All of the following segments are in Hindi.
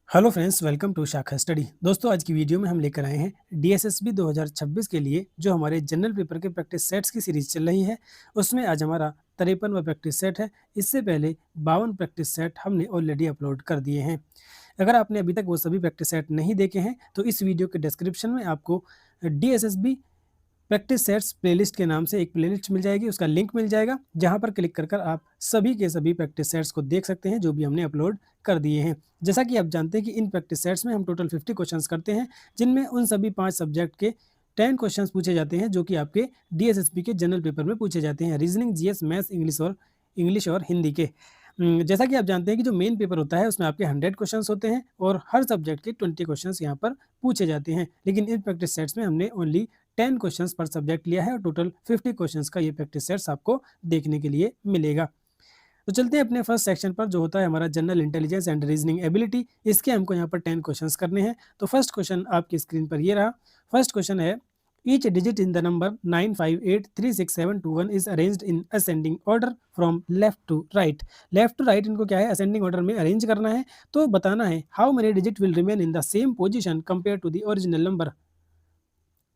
हेलो फ्रेंड्स, वेलकम टू शाखा स्टडी। दोस्तों, आज की वीडियो में हम लेकर आए हैं डीएसएसबी 2026 के लिए जो हमारे जनरल पेपर के प्रैक्टिस सेट्स की सीरीज चल रही है। उसमें आज हमारा 53वां प्रैक्टिस सेट है। इससे पहले 52 प्रैक्टिस सेट हमने ऑलरेडी अपलोड कर दिए हैं। अगर आपने अभी तक वो सभी प्रैक्टिस सेट नहीं देखे हैं तो इस वीडियो के डिस्क्रिप्शन में आपको डीएसएसबी प्रैक्टिस सेट्स प्लेलिस्ट के नाम से एक प्लेलिस्ट मिल जाएगी, उसका लिंक मिल जाएगा, जहां पर क्लिक कर आप सभी के सभी प्रैक्टिस सेट्स को देख सकते हैं जो भी हमने अपलोड कर दिए हैं। जैसा कि आप जानते हैं कि इन प्रैक्टिस सेट्स में हम टोटल 50 क्वेश्चंस करते हैं, जिनमें उन सभी 5 सब्जेक्ट के 10 क्वेश्चंस पूछे जाते हैं जो कि आपके डीएसएसबी के जनरल पेपर में पूछे जाते हैं, रीजनिंग, जीएस, मैथ्स, इंग्लिश और हिंदी के। जैसा कि आप जानते हैं कि जो मेन पेपर होता है उसमें आपके 100 क्वेश्चंस होते हैं और हर सब्जेक्ट के 20 क्वेश्चंस यहाँ पर पूछे जाते हैं, लेकिन इन प्रैक्टिस सेट्स में हमने ओनली 10 क्वेश्चंस पर सब्जेक्ट लिया है और टोटल 50 क्वेश्चंस का ये प्रैक्टिस सेट्स आपको देखने के लिए मिलेगा। तो चलते हैं अपने फर्स्ट सेक्शन पर, जो होता है हमारा general intelligence and reasoning ability. इसके हमको यहाँ पर 10 क्वेश्चंस करने हैं। तो फर्स्ट क्वेश्चन आपकी स्क्रीन पर ये रहा। फर्स्ट क्वेश्चन है, each digit in the number 958367121 is arranged in ascending order from left to right. Left to right इनको क्या है, असेंडिंग ऑर्डर में अरेंज करना है। तो बताना है how many digit will remain in the same position compare to the original number.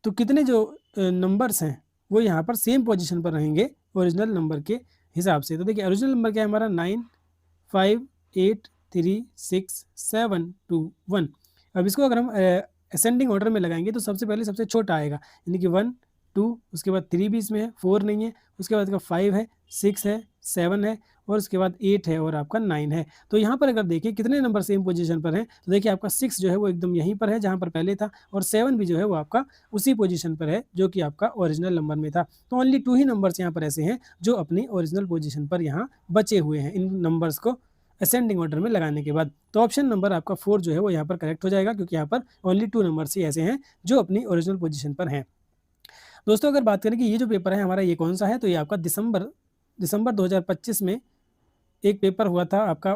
तो कितने जो नंबर्स हैं वो यहाँ पर सेम पोजीशन पर रहेंगे ओरिजिनल नंबर के हिसाब से। तो देखिए, ओरिजिनल नंबर क्या है हमारा, 958367121। अब इसको अगर हम असेंडिंग ऑर्डर में लगाएंगे तो सबसे पहले सबसे छोटा आएगा, यानी कि 1 2, उसके बाद 3 भी इसमें है, 4 नहीं है, उसके बाद का 5 है, 6 है, 7 है और उसके बाद 8 है और आपका 9 है। तो यहाँ पर अगर देखिए कितने नंबर सेम पोजीशन पर हैं, तो देखिए आपका 6 जो है वो एकदम यहीं पर है जहाँ पर पहले था, और 7 भी जो है वो आपका उसी पोजीशन पर है जो कि आपका ओरिजिनल नंबर में था। तो ओनली 2 ही नंबर्स यहाँ पर ऐसे हैं जो अपनी ओरिजिनल पोजीशन पर यहाँ बचे हुए हैं इन नंबर्स को असेंडिंग ऑर्डर में लगाने के बाद। तो ऑप्शन नंबर आपका 4 जो है वो यहाँ पर करेक्ट हो जाएगा, क्योंकि यहाँ पर ओनली 2 नंबर्स ही ऐसे हैं जो अपनी ओरिजिनल पोजीशन पर हैं। दोस्तों, अगर बात करें कि ये जो पेपर है हमारा ये कौन सा है, तो ये आपका दिसंबर 2025 में एक पेपर हुआ था आपका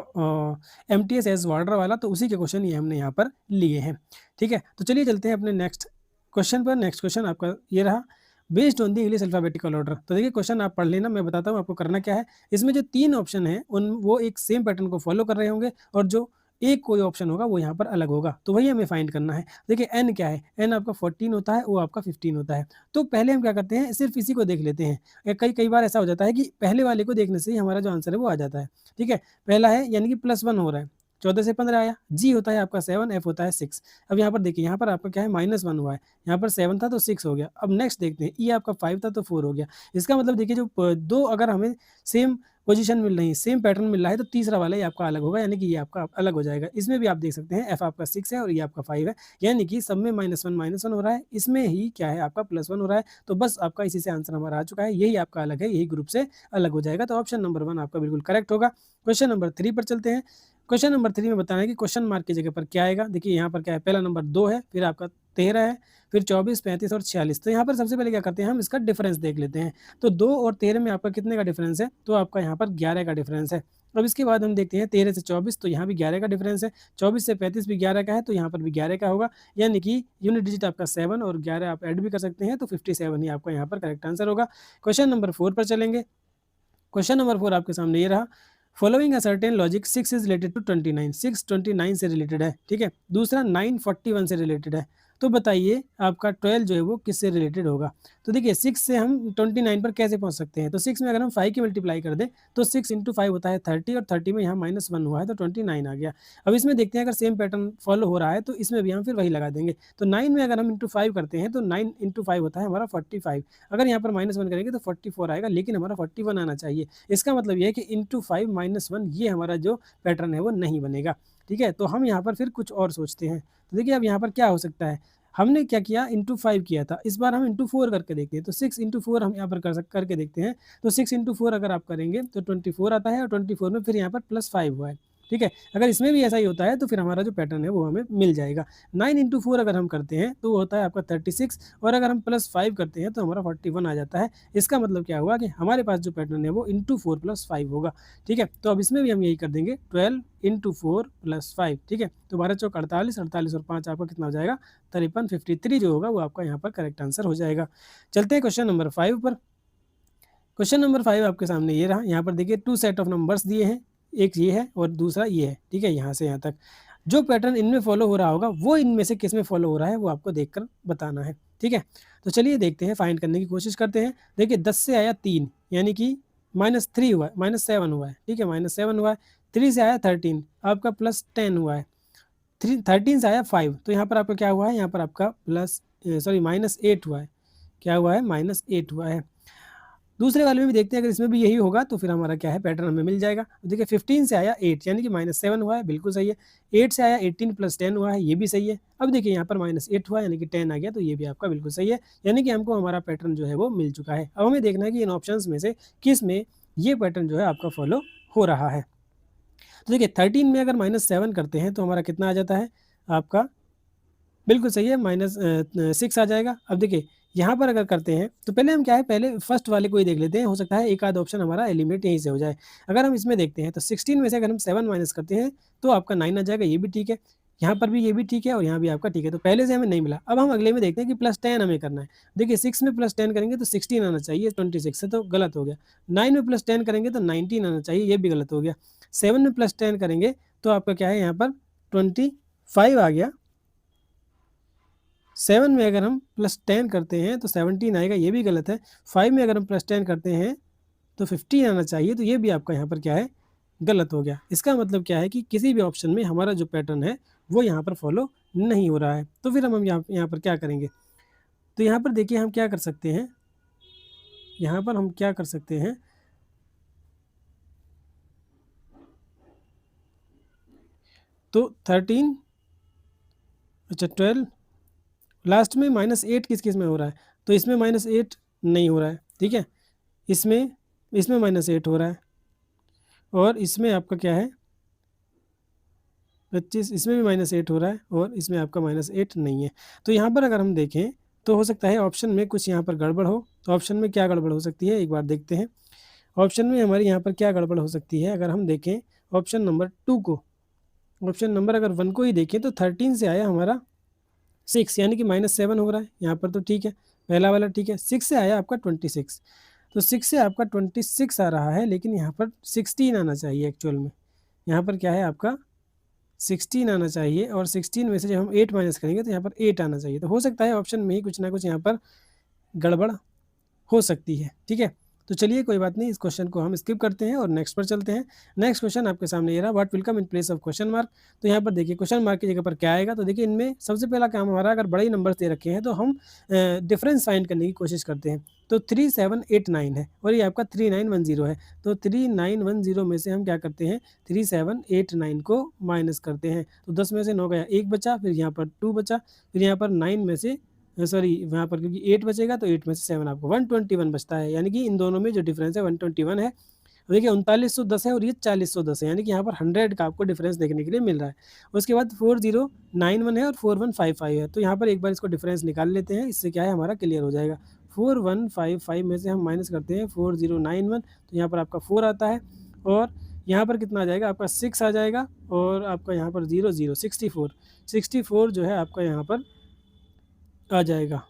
MTS एस वार्डर वाला। तो उसी के क्वेश्चन ये हमने यहाँ पर लिए हैं। ठीक है, तो चलिए चलते हैं अपने नेक्स्ट क्वेश्चन पर। नेक्स्ट क्वेश्चन आपका ये रहा, based on the English alphabetical order. तो देखिए क्वेश्चन आप पढ़ लेना, मैं बताता हूँ आपको करना क्या है। इसमें जो 3 ऑप्शन हैं उन वो एक सेम पैटर्न को फॉलो कर रहे होंगे, और जो एक कोई ऑप्शन होगा वो यहाँ पर अलग होगा। तो वही हमें फाइंड करना है। देखिए एन क्या है, एन आपका 14 होता है, वो आपका 15 होता है। तो पहले हम क्या करते हैं, सिर्फ इसी को देख लेते हैं। कई कई बार ऐसा हो जाता है कि पहले वाले को देखने से ही हमारा जो आंसर है वो आ जाता है। ठीक है, पहला है यानी कि +1 हो रहा है, 14 से 15 आया। जी होता है आपका 7, एफ होता है 6। अब यहाँ पर देखिए, यहाँ पर आपका क्या है, -1 हुआ है, यहाँ पर 7 था तो 6 हो गया। अब नेक्स्ट देखते हैं, ई आपका 5 था तो 4 हो गया। इसका मतलब देखिए जो दो अगर हमें सेम पोजीशन मिल रही है, सेम पैटर्न मिल रहा है, तो तीसरा वाला ही आपका अलग होगा, यानी कि ये आपका अलग हो जाएगा। इसमें भी आप देख सकते हैं, एफ आपका 6 है और ये आपका 5 है, यानी कि सब में -1 हो रहा है, इसमें ही क्या है आपका +1 हो रहा है। तो बस आपका इसी से आंसर हमारा आ चुका है, यही आपका अलग है, यही ग्रुप से अलग हो जाएगा। तो ऑप्शन नंबर 1 आपका बिल्कुल करेक्ट होगा। क्वेश्चन नंबर 3 पर चलते हैं। क्वेश्चन नंबर 3 में बताना है कि क्वेश्चन मार्क की जगह पर क्या आएगा। देखिए यहाँ पर क्या है, पहला नंबर 2 है, फिर आपका 13 है, फिर 24, 35 और 46। तो यहाँ पर सबसे पहले क्या करते हैं, हम इसका डिफरेंस देख लेते हैं। तो 2 और 13 में आपका कितने का डिफरेंस है, तो आपका यहाँ पर 11 का डिफरेंस है। अब इसके बाद हम देखते हैं 13 से 24, तो यहाँ भी 11 का डिफरेंस है। 24 से 35 भी 11 का है, तो यहाँ पर भी 11 का होगा, यानी कि यूनिट डिजिट आपका 7 और 11 आप ऐड भी कर सकते हैं, तो 57 ही आपका यहाँ पर करेक्ट आंसर होगा। क्वेश्चन नंबर 4 पर चलेंगे। क्वेश्चन नंबर 4 आपके सामने ये रहा, following a certain logic 6 is related to 29। 6 29 से रिलेटेड है। ठीक है, दूसरा 9 41 से रिलेटेड है। तो बताइए आपका 12 जो है वो किससे रिलेटेड होगा। तो देखिए 6 से हम 29 पर कैसे पहुंच सकते हैं, तो 6 में अगर हम 5 की मल्टीप्लाई कर दें तो 6 इंटू 5 होता है 30, और 30 में यहाँ -1 हुआ है तो 29 आ गया। अब इसमें देखते हैं अगर सेम पैटर्न फॉलो हो रहा है तो इसमें भी हम फिर वही लगा देंगे। तो 9 में अगर हम इंटू 5 करते हैं तो 9 इंटू 5 होता है हमारा 45। अगर यहाँ पर -1 करेंगे तो 44 आएगा, लेकिन हमारा 41 आना चाहिए। इसका मतलब ये है कि इंटू 5 -1 ये हमारा जो पैटर्न है वो नहीं बनेगा। ठीक है, तो हम यहाँ पर फिर कुछ और सोचते हैं। तो देखिए अब यहाँ पर क्या हो सकता है, हमने क्या किया, इंटू 5 किया था, इस बार हम इंटू 4 करके देखते हैं। तो 6 इंटू 4 हम यहाँ पर करके देखते हैं। तो 6 इंटू 4 अगर आप करेंगे तो 24 आता है, और 24 में फिर यहाँ पर +5 हुआ है। ठीक है, अगर इसमें भी ऐसा ही होता है तो फिर हमारा जो पैटर्न है वो हमें मिल जाएगा। 9 इंटू 4 अगर हम करते हैं तो वो होता है आपका 36, और अगर हम +5 करते हैं तो हमारा 41 आ जाता है। इसका मतलब क्या हुआ कि हमारे पास जो पैटर्न है वो इंटू 4 +5 होगा। ठीक है, तो अब इसमें भी हम यही कर देंगे, 12 इंटू 4 +5। ठीक है, तो 12 चौक 48, 48 और 5 आपका कितना हो जाएगा, 53। 53 जो होगा वो आपका यहाँ पर करेक्ट आंसर हो जाएगा। चलते हैं क्वेश्चन नंबर 5 पर। क्वेश्चन नंबर 5 आपके सामने ये रहा। यहाँ पर देखिए 2 सेट ऑफ नंबर्स दिए हैं, एक ये है और दूसरा ये है। ठीक है, यहाँ से यहाँ तक जो पैटर्न इनमें फॉलो हो रहा होगा वो इनमें से किस में फॉलो हो रहा है वो आपको देखकर बताना है। ठीक है, तो चलिए देखते हैं, फाइंड करने की कोशिश करते हैं। देखिए 10 से आया 3 यानी कि -3 हुआ है, -7 हुआ है। ठीक है, -7 हुआ है। 3 से आया 13 आपका +10 हुआ है। 13 से आया 5 तो यहाँ पर आपका क्या हुआ है, यहाँ पर आपका -8 हुआ है। क्या हुआ है, -8 हुआ है। दूसरे वाले में भी देखते हैं, अगर इसमें भी यही होगा तो फिर हमारा क्या है, पैटर्न हमें मिल जाएगा। देखिए 15 से आया 8 यानी कि -7 हुआ है, बिल्कुल सही है। 8 से आया 18 + 10 हुआ है, ये भी सही है। अब देखिए यहाँ पर -8 हुआ यानी कि 10 आ गया, तो ये भी आपका बिल्कुल सही है। यानी कि हमको हमारा पैटर्न जो है वो मिल चुका है। अब हमें देखना है कि इन ऑप्शंस में से किस में ये पैटर्न जो है आपका फॉलो हो रहा है। तो देखिए 13 में अगर -7 करते हैं तो हमारा कितना आ जाता है आपका, बिल्कुल सही है, -6 आ जाएगा। अब देखिए यहाँ पर अगर करते हैं तो पहले हम क्या है, पहले फर्स्ट वाले को ही देख लेते हैं, हो सकता है एक आध ऑप्शन हमारा एलिमिनेट यहीं से हो जाए। अगर हम इसमें देखते हैं तो 16 में से अगर हम 7 माइनस करते हैं तो आपका 9 आ जाएगा, ये भी ठीक है। यहाँ पर भी ये भी ठीक है और यहाँ भी आपका ठीक है, तो पहले से हमें नहीं मिला। अब हम अगले में देखते हैं कि +10 हमें करना है। देखिए 6 में +10 करेंगे तो 16 आना चाहिए, 26 से तो गलत हो गया। 9 में +10 करेंगे तो 19 आना चाहिए, ये भी गलत हो गया। 7 में +10 करेंगे तो आपका क्या है, यहाँ पर 25 आ गया। 7 में अगर हम +10 करते हैं तो 17 आएगा, ये भी गलत है। 5 में अगर हम +10 करते हैं तो 15 आना चाहिए, तो ये भी आपका यहाँ पर क्या है, गलत हो गया। इसका मतलब क्या है कि किसी भी ऑप्शन में हमारा जो पैटर्न है वो यहाँ पर फॉलो नहीं हो रहा है। तो फिर हम यहाँ पर क्या करेंगे, तो यहाँ पर देखिए हम क्या कर सकते हैं, यहाँ पर हम क्या कर सकते हैं, तो 13, अच्छा 12, लास्ट में -8 किस किस में हो रहा है, तो इसमें -8 नहीं हो रहा है। ठीक है, इसमें इसमें -8 हो रहा है और इसमें आपका क्या है 25, इसमें भी -8 हो रहा है और इसमें आपका -8 नहीं है। तो यहाँ पर अगर हम देखें तो हो सकता है ऑप्शन में कुछ यहाँ पर गड़बड़ हो। तो ऑप्शन में क्या गड़बड़ हो सकती है, एक बार देखते हैं। ऑप्शन में हमारे यहाँ पर क्या गड़बड़ हो सकती है, अगर हम देखें ऑप्शन नंबर 2 को, ऑप्शन नंबर अगर 1 को ही देखें तो 13 से आया हमारा 6 यानी कि -7 हो रहा है, यहाँ पर तो ठीक है, पहला वाला ठीक है। 6 से आया आपका 26, तो 6 से आपका 26 आ रहा है, लेकिन यहाँ पर 16 आना चाहिए एक्चुअल में। यहाँ पर क्या है आपका 16 आना चाहिए और 16 में से जब हम 8 माइनस करेंगे तो यहाँ पर 8 आना चाहिए। तो हो सकता है ऑप्शन में ही कुछ ना कुछ यहाँ पर गड़बड़ हो सकती है। ठीक है, तो चलिए कोई बात नहीं, इस क्वेश्चन को हम स्किप करते हैं और नेक्स्ट पर चलते हैं। नेक्स्ट क्वेश्चन आपके सामने ये रहा, what will come in place of question mark. तो यहाँ पर देखिए क्वेश्चन मार्क की जगह पर क्या आएगा, तो देखिए इनमें सबसे पहला काम हमारा, अगर बड़े नंबर्स दे रखे हैं तो हम डिफरेंस फाइंड करने की कोशिश करते हैं। तो 3789 है और ये आपका 3910 है, तो 3910 में से हम क्या करते हैं, 3789 को माइनस करते हैं। तो 10 में से 9 गया, 1 बचा, फिर यहाँ पर 2 बचा, फिर यहाँ पर 9 में से सॉरी यहाँ पर क्योंकि 8 बचेगा तो 8 में से 7 आपको 121 बचता है, यानी कि इन दोनों में जो डिफरेंस है 121 है। देखिए 3910 है और ये 4010 है, यानी कि यहाँ पर 100 का आपको डिफरेंस देखने के लिए मिल रहा है। उसके बाद 4091 है और 4155 है, तो यहाँ पर एक बार इसको डिफरेंस निकाल लेते हैं, इससे क्या है हमारा क्लियर हो जाएगा। 4155 में से हम माइनस करते हैं 4091, तो यहाँ पर आपका 4 आता है और यहाँ पर कितना आ जाएगा आपका 6 आ जाएगा और आपका यहाँ पर 64 जो है आपका यहाँ पर आ जाएगा।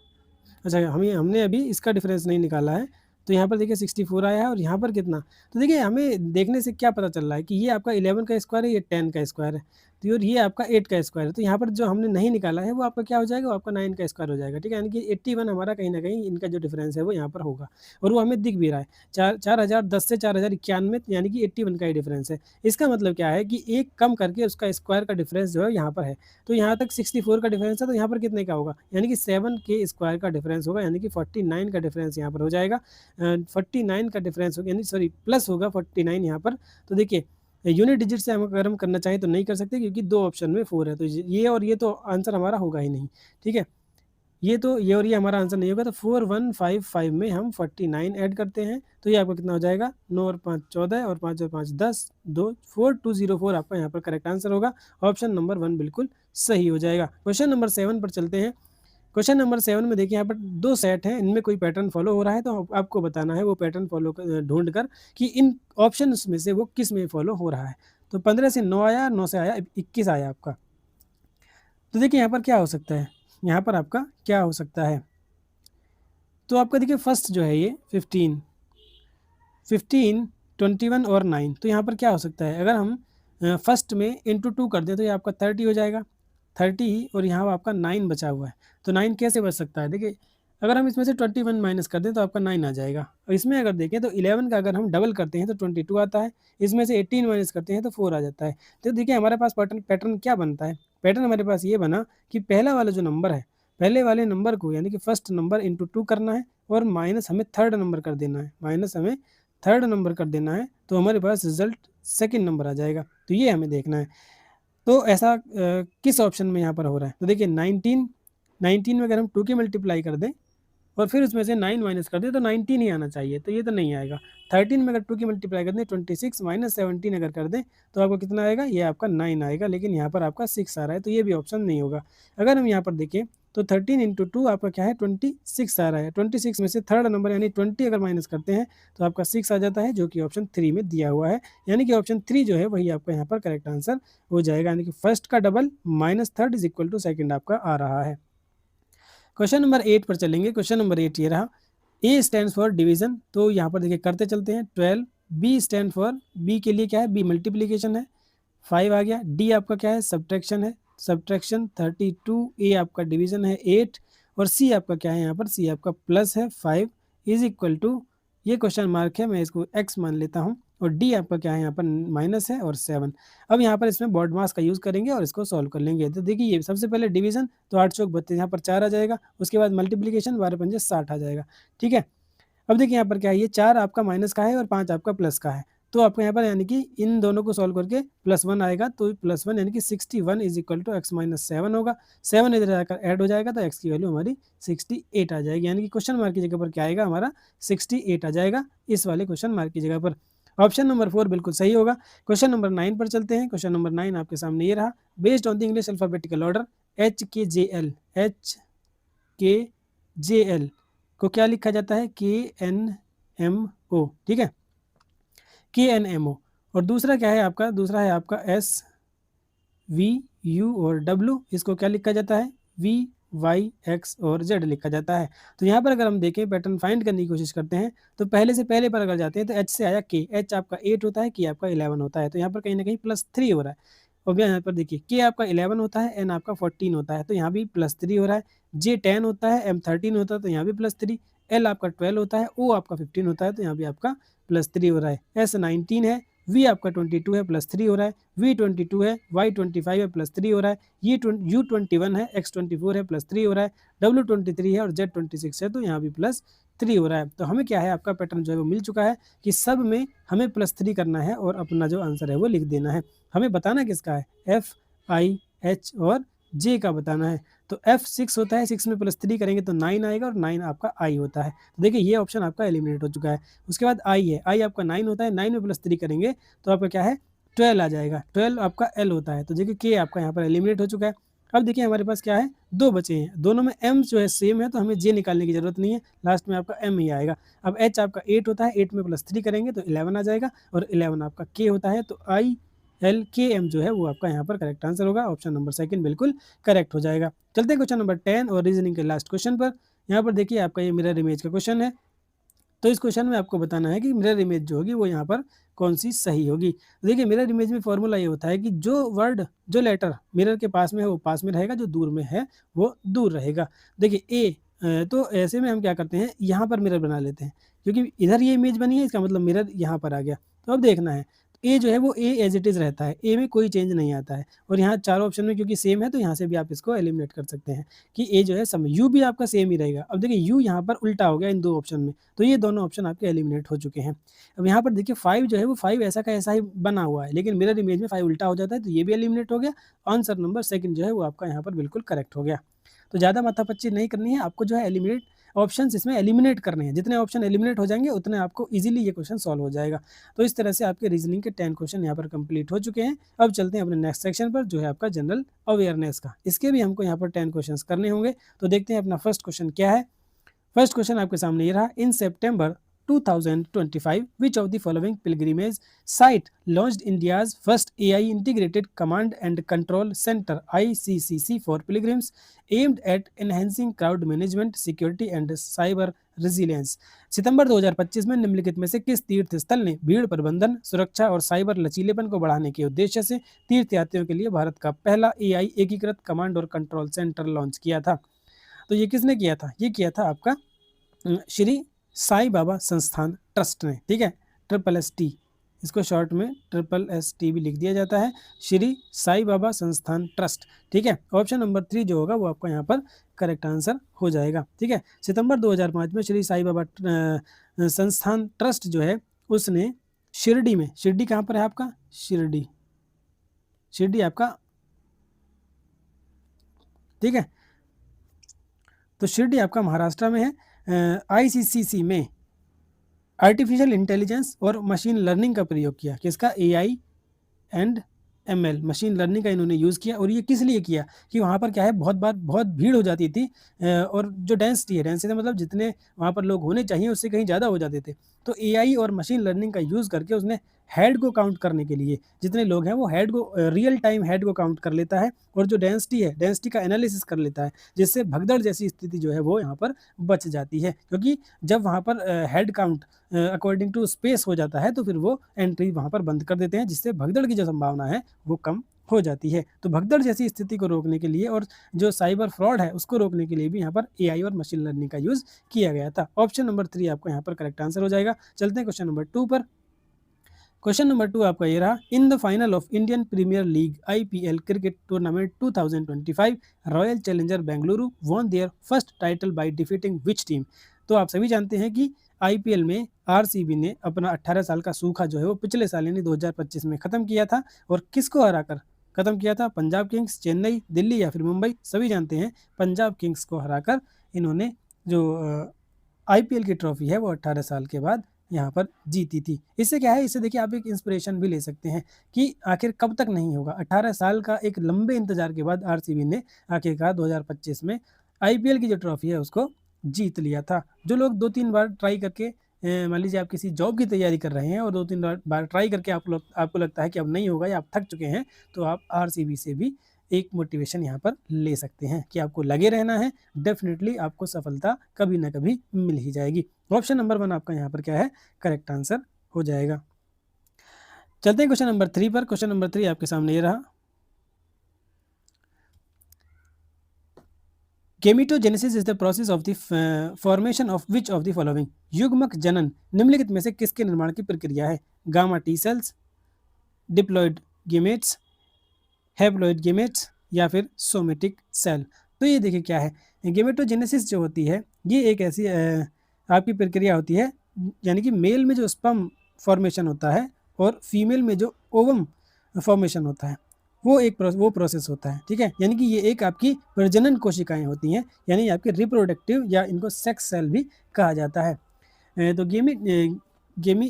अच्छा हमने अभी इसका डिफरेंस नहीं निकाला है, तो यहाँ पर देखिए 64 आया है और यहाँ पर कितना, तो देखिए हमें देखने से क्या पता चल रहा है कि ये आपका 11 का स्क्वायर है, ये 10 का स्क्वायर है, तो और ये आपका 8 का स्क्वायर है। तो यहाँ पर जो हमने नहीं निकाला है वो आपका क्या हो जाएगा, वो आपका 9 का स्क्वायर हो जाएगा। ठीक है, यानी कि 81 हमारा कहीं ना कहीं इनका जो डिफरेंस है वो यहाँ पर होगा और वो हमें दिख भी रहा है। 4010 से 4091 यानी कि 81 का ही डिफरेंस है। इसका मतलब क्या है कि एक कम करके उसका स्क्वायर का डिफरेंस जो है यहाँ पर है, तो यहाँ तक 64 का डिफरेंस है, तो यहाँ पर कितने का होगा, यानी कि 7 के स्क्वायर का डिफरेंस होगा, यानी कि 49 का डिफरेंस यहाँ पर हो जाएगा। 49 का डिफरेंस होगा, यानी सॉरी प्लस होगा 49 यहाँ पर। तो देखिए यूनिट डिजिट से हम अगर हम करना चाहें तो नहीं कर सकते, क्योंकि दो ऑप्शन में 4 है, तो ये और ये तो आंसर हमारा होगा ही नहीं। ठीक है, ये और ये हमारा आंसर नहीं होगा, तो 4155 में हम 49 ऐड करते हैं, तो ये आपका कितना हो जाएगा, 9 और 5 14 और 5 और 5 10, 2 4204 आपका यहाँ पर करेक्ट आंसर होगा। ऑप्शन नंबर 1 बिल्कुल सही हो जाएगा। क्वेश्चन नंबर 7 पर चलते हैं। क्वेश्चन नंबर 7 में देखिए यहाँ पर 2 सेट हैं, इनमें कोई पैटर्न फॉलो हो रहा है, तो आपको बताना है वो पैटर्न फॉलो ढूंढ कर कि इन ऑप्शन में से वो किस में फॉलो हो रहा है। तो 15 से 9 आया, 9 से आया 21 आया आपका। तो देखिए यहाँ पर क्या हो सकता है, यहाँ पर आपका क्या हो सकता है, तो आपका देखिए फर्स्ट जो है ये 15, 21 और 9, तो यहाँ पर क्या हो सकता है, अगर हम फर्स्ट में इंटू 2 कर दें तो ये आपका 30 हो जाएगा, 30 ही, और यहाँ आपका 9 बचा हुआ है। तो 9 कैसे बच सकता है? देखिए, अगर हम इसमें से 21 माइनस कर दें तो आपका 9 आ जाएगा, और इसमें अगर देखें तो 11 का अगर हम डबल करते हैं तो 22 आता है, इसमें से 18 माइनस करते हैं तो 4 आ जाता है। तो देखिए हमारे पास पैटर्न पैटर्न क्या बनता है? पैटर्न हमारे पास ये बना कि पहला वाला जो नंबर है, पहले वाले नंबर को यानी कि फर्स्ट नंबर इंटू 2 करना है, और माइनस हमें थर्ड नंबर कर देना है, माइनस हमें थर्ड नंबर कर देना है, तो हमारे पास रिजल्ट सेकंड नंबर आ जाएगा। तो ये हमें देखना है। तो ऐसा किस ऑप्शन में यहाँ पर हो रहा है? तो देखिए 19 में अगर हम 2 की मल्टीप्लाई कर दें और फिर उसमें से 9 माइनस कर दें तो 19 ही आना चाहिए, तो ये तो नहीं आएगा। 13 में अगर 2 की मल्टीप्लाई कर दें, 26 माइनस 17 अगर कर दें तो आपको कितना आएगा? ये आपका 9 आएगा, लेकिन यहाँ पर आपका 6 आ रहा है, तो ये भी ऑप्शन नहीं होगा। अगर हम यहाँ पर देखें तो 13 इंटू 2 आपका क्या है? 26 आ रहा है। 26 में से थर्ड नंबर यानी 20 अगर माइनस करते हैं तो आपका 6 आ जाता है, जो कि ऑप्शन 3 में दिया हुआ है। यानी कि ऑप्शन 3 जो है वही आपका यहाँ पर करेक्ट आंसर हो जाएगा, यानी कि फर्स्ट का double minus third is equal to second आपका आ रहा है। क्वेश्चन नंबर 8 पर चलेंगे। क्वेश्चन नंबर 8 ये रहा, ए स्टैंड फॉर डिवीजन। तो यहाँ पर देखिए करते चलते हैं। 12, बी स्टैंड फॉर, बी के लिए क्या है? बी मल्टीप्लीकेशन है, 5 आ गया। डी आपका क्या है? सब्ट्रैक्शन है, सब्ट्रैक्शन 32। ए आपका डिवीजन है 8, और सी आपका क्या है? यहाँ पर सी आपका प्लस है 5 इज इक्वल टू, ये क्वेश्चन मार्क है, मैं इसको एक्स मान लेता हूँ, और डी आपका क्या है? यहाँ पर माइनस है और 7। अब यहाँ पर इसमें बॉड मास का यूज़ करेंगे और इसको सॉल्व कर लेंगे। तो देखिए ये सबसे पहले डिवीजन, तो 8 चौक 32, यहाँ पर 4 आ जाएगा। उसके बाद मल्टीप्लीकेशन 12 पंजे 60 आ जाएगा। ठीक है, अब देखिए यहाँ पर क्या है? ये 4 आपका माइनस का है और 5 आपका प्लस का है, तो आपको यहाँ पर यानी कि इन दोनों को सॉल्व करके +1 आएगा, तो +1 यानी कि 61 is equal to x minus 7 होगा। 7 इधर जाकर ऐड हो जाएगा तो एक्स की वैल्यू हमारी 68 आ जाएगी, यानी कि क्वेश्चन मार्क की जगह पर क्या आएगा? हमारा 68 आ जाएगा इस वाले क्वेश्चन मार्क की जगह पर। ऑप्शन नंबर 4 बिल्कुल सही होगा। क्वेश्चन नंबर 9 पर चलते हैं। क्वेश्चन नंबर 9 आपके सामने ये रहा, based on the English alphabetical order HKJL को क्या लिखा जाता है? KNMO। ठीक है, KNMO। और दूसरा क्या है आपका? दूसरा है आपका SVU और W, इसको क्या लिखा जाता है? VYX और Z लिखा जाता है। तो यहाँ पर अगर हम देखें, पैटर्न फाइंड करने की कोशिश करते हैं, तो पहले से पहले पर अगर जाते हैं तो H से आया K, H आपका 8 होता है, K आपका 11 होता है, तो यहाँ पर कहीं ना कहीं +3 हो रहा है। और यहाँ पर देखिए K आपका 11 होता है, N आपका 14 होता है, तो यहाँ भी +3 हो रहा है। J 10 होता है, M 13 होता है, तो यहाँ भी +3। L आपका 12 होता है, O आपका 15 होता है, तो यहाँ भी आपका +3 हो रहा है। S 19 है, V आपका 22 है, +3 हो रहा है। V 22 है, Y 25 है, +3 हो रहा है। U 21 है, X 24 है, +3 हो रहा है। W 23 है और Z 26 है, तो यहाँ भी +3 हो रहा है। तो हमें क्या है? आपका पैटर्न जो है वो मिल चुका है कि सब में हमें +3 करना है और अपना जो आंसर है वो लिख देना है। हमें बताना किसका है? F, I, H और J का बताना है। तो F 6 होता है, 6 में +3 करेंगे तो 9 आएगा, और 9 आपका I होता है। तो देखिए ये ऑप्शन आपका एलिमिनेट हो चुका है। उसके बाद I है, I आपका 9 होता है, 9 में +3 करेंगे तो आपका क्या है? 12 आ जाएगा, 12 आपका L होता है। तो देखिए K आपका यहाँ पर एलिमिनेट हो चुका है। अब देखिए हमारे पास क्या है? 2 बचे हैं, दोनों में M जो है सेम है, तो हमें J निकालने की ज़रूरत नहीं है, लास्ट में आपका M ही आएगा। अब H आपका 8 होता है, 8 में +3 करेंगे तो 11 आ जाएगा, और 11 आपका K होता है, तो ILKM जो है वो आपका यहाँ पर करेक्ट आंसर होगा। ऑप्शन नंबर सेकंड बिल्कुल करेक्ट हो जाएगा। चलते हैं क्वेश्चन नंबर 10 और रीजनिंग के लास्ट क्वेश्चन पर। यहाँ पर देखिए आपका ये मिरर इमेज का क्वेश्चन है। तो इस क्वेश्चन में आपको बताना है कि मिरर इमेज जो होगी वो यहाँ पर कौन सी सही होगी। तो देखिए मिरर इमेज में फॉर्मूला ये होता है कि जो वर्ड, जो लेटर मिरर के पास में है वो पास में रहेगा, जो दूर में है वो दूर रहेगा। देखिए तो ऐसे में हम क्या करते हैं? यहाँ पर मिरर बना लेते हैं, क्योंकि इधर ये इमेज बनी है, इसका मतलब मिरर यहाँ पर आ गया। तो अब देखना है, ए जो है वो ए एज इट इज़ रहता है, ए में कोई चेंज नहीं आता है, और यहाँ चारों ऑप्शन में क्योंकि सेम है तो यहाँ से भी आप इसको एलिमिनेट कर सकते हैं कि ए जो है सम, यू भी आपका सेम ही रहेगा। अब देखिए यू यहाँ पर उल्टा हो गया इन 2 ऑप्शन में, तो ये दोनों ऑप्शन आपके एलिमिनेट हो चुके हैं। अब यहाँ पर देखिए 5 जो है वो 5 ऐसा का ऐसा ही बना हुआ है, लेकिन मिरर इमेज में 5 उल्टा हो जाता है, तो ये भी एलिमिनेट हो गया। आंसर नंबर सेकंड जो है वो आपका यहाँ पर बिल्कुल करेक्ट हो गया। तो ज़्यादा माथापच्ची नहीं करनी है आपको, जो है एलिमिनेट ऑप्शंस इसमें एलिमिनेट करने हैं। जितने ऑप्शन एलिमिनेट हो जाएंगे उतने आपको इजीली ये क्वेश्चन सॉल्व हो जाएगा। तो इस तरह से आपके रीजनिंग के 10 क्वेश्चन यहाँ पर कंप्लीट हो चुके हैं। अब चलते हैं अपने नेक्स्ट सेक्शन पर, जो है आपका जनरल अवेयरनेस का। इसके भी हमको यहाँ पर 10 क्वेश्चन करने होंगे। तो देखते हैं अपना फर्स्ट क्वेश्चन क्या है। फर्स्ट क्वेश्चन आपके सामने ये रहा, in September 2025, which of the following pilgrimage site launched India's first AI integrated command and control center ICCC for pilgrims aimed at enhancing crowd management, security and cyber resilience? सितंबर 2025 में निम्नलिखित में से किस तीर्थ स्थल ने भीड़ प्रबंधन, सुरक्षा और साइबर लचीलेपन को बढ़ाने के उद्देश्य से तीर्थयात्रियों के लिए भारत का पहला AI एकीकृत कमांड और कंट्रोल सेंटर लॉन्च किया था? तो ये किसने किया था? ये किया था आपका श्री साई बाबा संस्थान ट्रस्ट ने, ठीक है, SST, इसको शॉर्ट में SST भी लिख दिया जाता है, श्री साई बाबा संस्थान ट्रस्ट, ठीक है। ऑप्शन नंबर 3 जो होगा वो आपका यहाँ पर करेक्ट आंसर हो जाएगा, ठीक है। सितंबर 2005 में श्री साई बाबा संस्थान ट्रस्ट जो है उसने शिरडी में, शिरडी कहाँ पर है आपका? शिरडी, शिरडी आपका, ठीक है, तो शिरडी आपका महाराष्ट्र में है। ICCC में आर्टिफिशियल इंटेलिजेंस और मशीन लर्निंग का प्रयोग किया, किसका? AI and ML, machine learning का इन्होंने यूज़ किया। और ये किस लिए किया कि वहाँ पर क्या है, बहुत बार बहुत भीड़ हो जाती थी और जो डेंसिटी है, डेंसिटी मतलब जितने वहाँ पर लोग होने चाहिए उससे कहीं ज़्यादा हो जाते थे, तो AI और मशीन लर्निंग का यूज़ करके उसने हेड को काउंट करने के लिए, जितने लोग हैं वो हेड को रियल टाइम हेड को काउंट कर लेता है और जो डेंसिटी है, डेंसिटी का एनालिसिस कर लेता है, जिससे भगदड़ जैसी स्थिति जो है वो यहाँ पर बच जाती है। क्योंकि जब वहाँ पर head count according to space हो जाता है तो फिर वो एंट्री वहाँ पर बंद कर देते हैं, जिससे भगदड़ की जो संभावना है वो कम हो जाती है। तो भगदड़ जैसी स्थिति को रोकने के लिए और जो साइबर फ्रॉड है उसको रोकने के लिए भी यहाँ पर AI और मशीन लर्निंग का यूज़ किया गया था। ऑप्शन नंबर 3 आपका यहाँ पर करेक्ट आंसर हो जाएगा। चलते हैं क्वेश्चन नंबर 2 पर। क्वेश्चन नंबर 2 आपका ये रहा, in the final of Indian Premier League IPL cricket tournament 2025 royal challenger Bengaluru won their first title by defeating which team? तो आप सभी जानते हैं कि IPL में RCB ने अपना 18 साल का सूखा जो है वो पिछले साल यानी 2025 में ख़त्म किया था, और किसको हराकर ख़त्म किया था? पंजाब किंग्स, चेन्नई, दिल्ली या फिर मुंबई? सभी जानते हैं पंजाब किंग्स को हराकर इन्होंने जो IPL की ट्रॉफी है वो 18 साल के बाद यहाँ पर जीती थी। इससे क्या है, इससे देखिए आप एक इंस्पिरेशन भी ले सकते हैं कि आखिर कब तक नहीं होगा। 18 साल का एक लंबे इंतजार के बाद RCB ने आखिरकार 2025 में IPL की जो ट्रॉफी है उसको जीत लिया था। जो लोग 2-3 बार ट्राई करके, मान लीजिए आप किसी जॉब की तैयारी कर रहे हैं और 2-3 बार ट्राई करके आपको लगता है कि अब नहीं होगा या आप थक चुके हैं, तो आप RCB से भी एक मोटिवेशन यहाँ पर ले सकते हैं कि आपको लगे रहना है, डेफिनेटली आपको सफलता कभी ना कभी मिल ही जाएगी। ऑप्शन नंबर 1 आपका यहाँ पर क्या है? करेक्ट आंसर हो जाएगा। चलते हैं क्वेश्चन नंबर 3 पर। क्वेश्चन नंबर 3 आपके सामने ये रहा, gametogenesis is the process of the formation of which of the following? युग्मक जनन निम्नलिखित में से किसके निर्माण की प्रक्रिया है? Gamma T cells, diploid gametes, haploid gametes या फिर सोमेटिक सेल? तो ये देखिए क्या है, गेमेटोजेनेसिस जो होती है ये एक ऐसी आपकी प्रक्रिया होती है, यानी कि मेल में जो स्पर्म फॉर्मेशन होता है और फीमेल में जो ओवम फॉर्मेशन होता है वो प्रोसेस होता है, ठीक है। यानी कि ये एक आपकी प्रजनन कोशिकाएं होती हैं, यानी आपके रिप्रोडक्टिव या इनको सेक्स सेल भी कहा जाता है। तो गेमी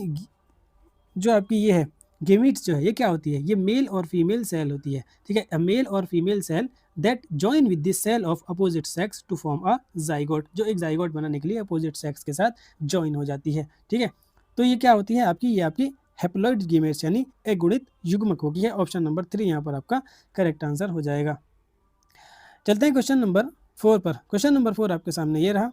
जो आपकी ये है गेमीट्स जो है ये क्या होती है? ये मेल और फीमेल सेल होती है, ठीक है। मेल और female cell that join with this cell of opposite sex to form a zygote, जो एक जाइगोट बनाने के लिए अपोजिट सेक्स के साथ जॉइन हो जाती है, ठीक है। तो ये क्या होती है आपकी? ये आपकी हैप्लॉइड गेमेट्स यानी अगुणित युग्मक होगी है। ऑप्शन नंबर 3 यहाँ पर आपका करेक्ट आंसर हो जाएगा। चलते हैं क्वेश्चन नंबर 4 पर। क्वेश्चन नंबर 4 आपके सामने ये रहा,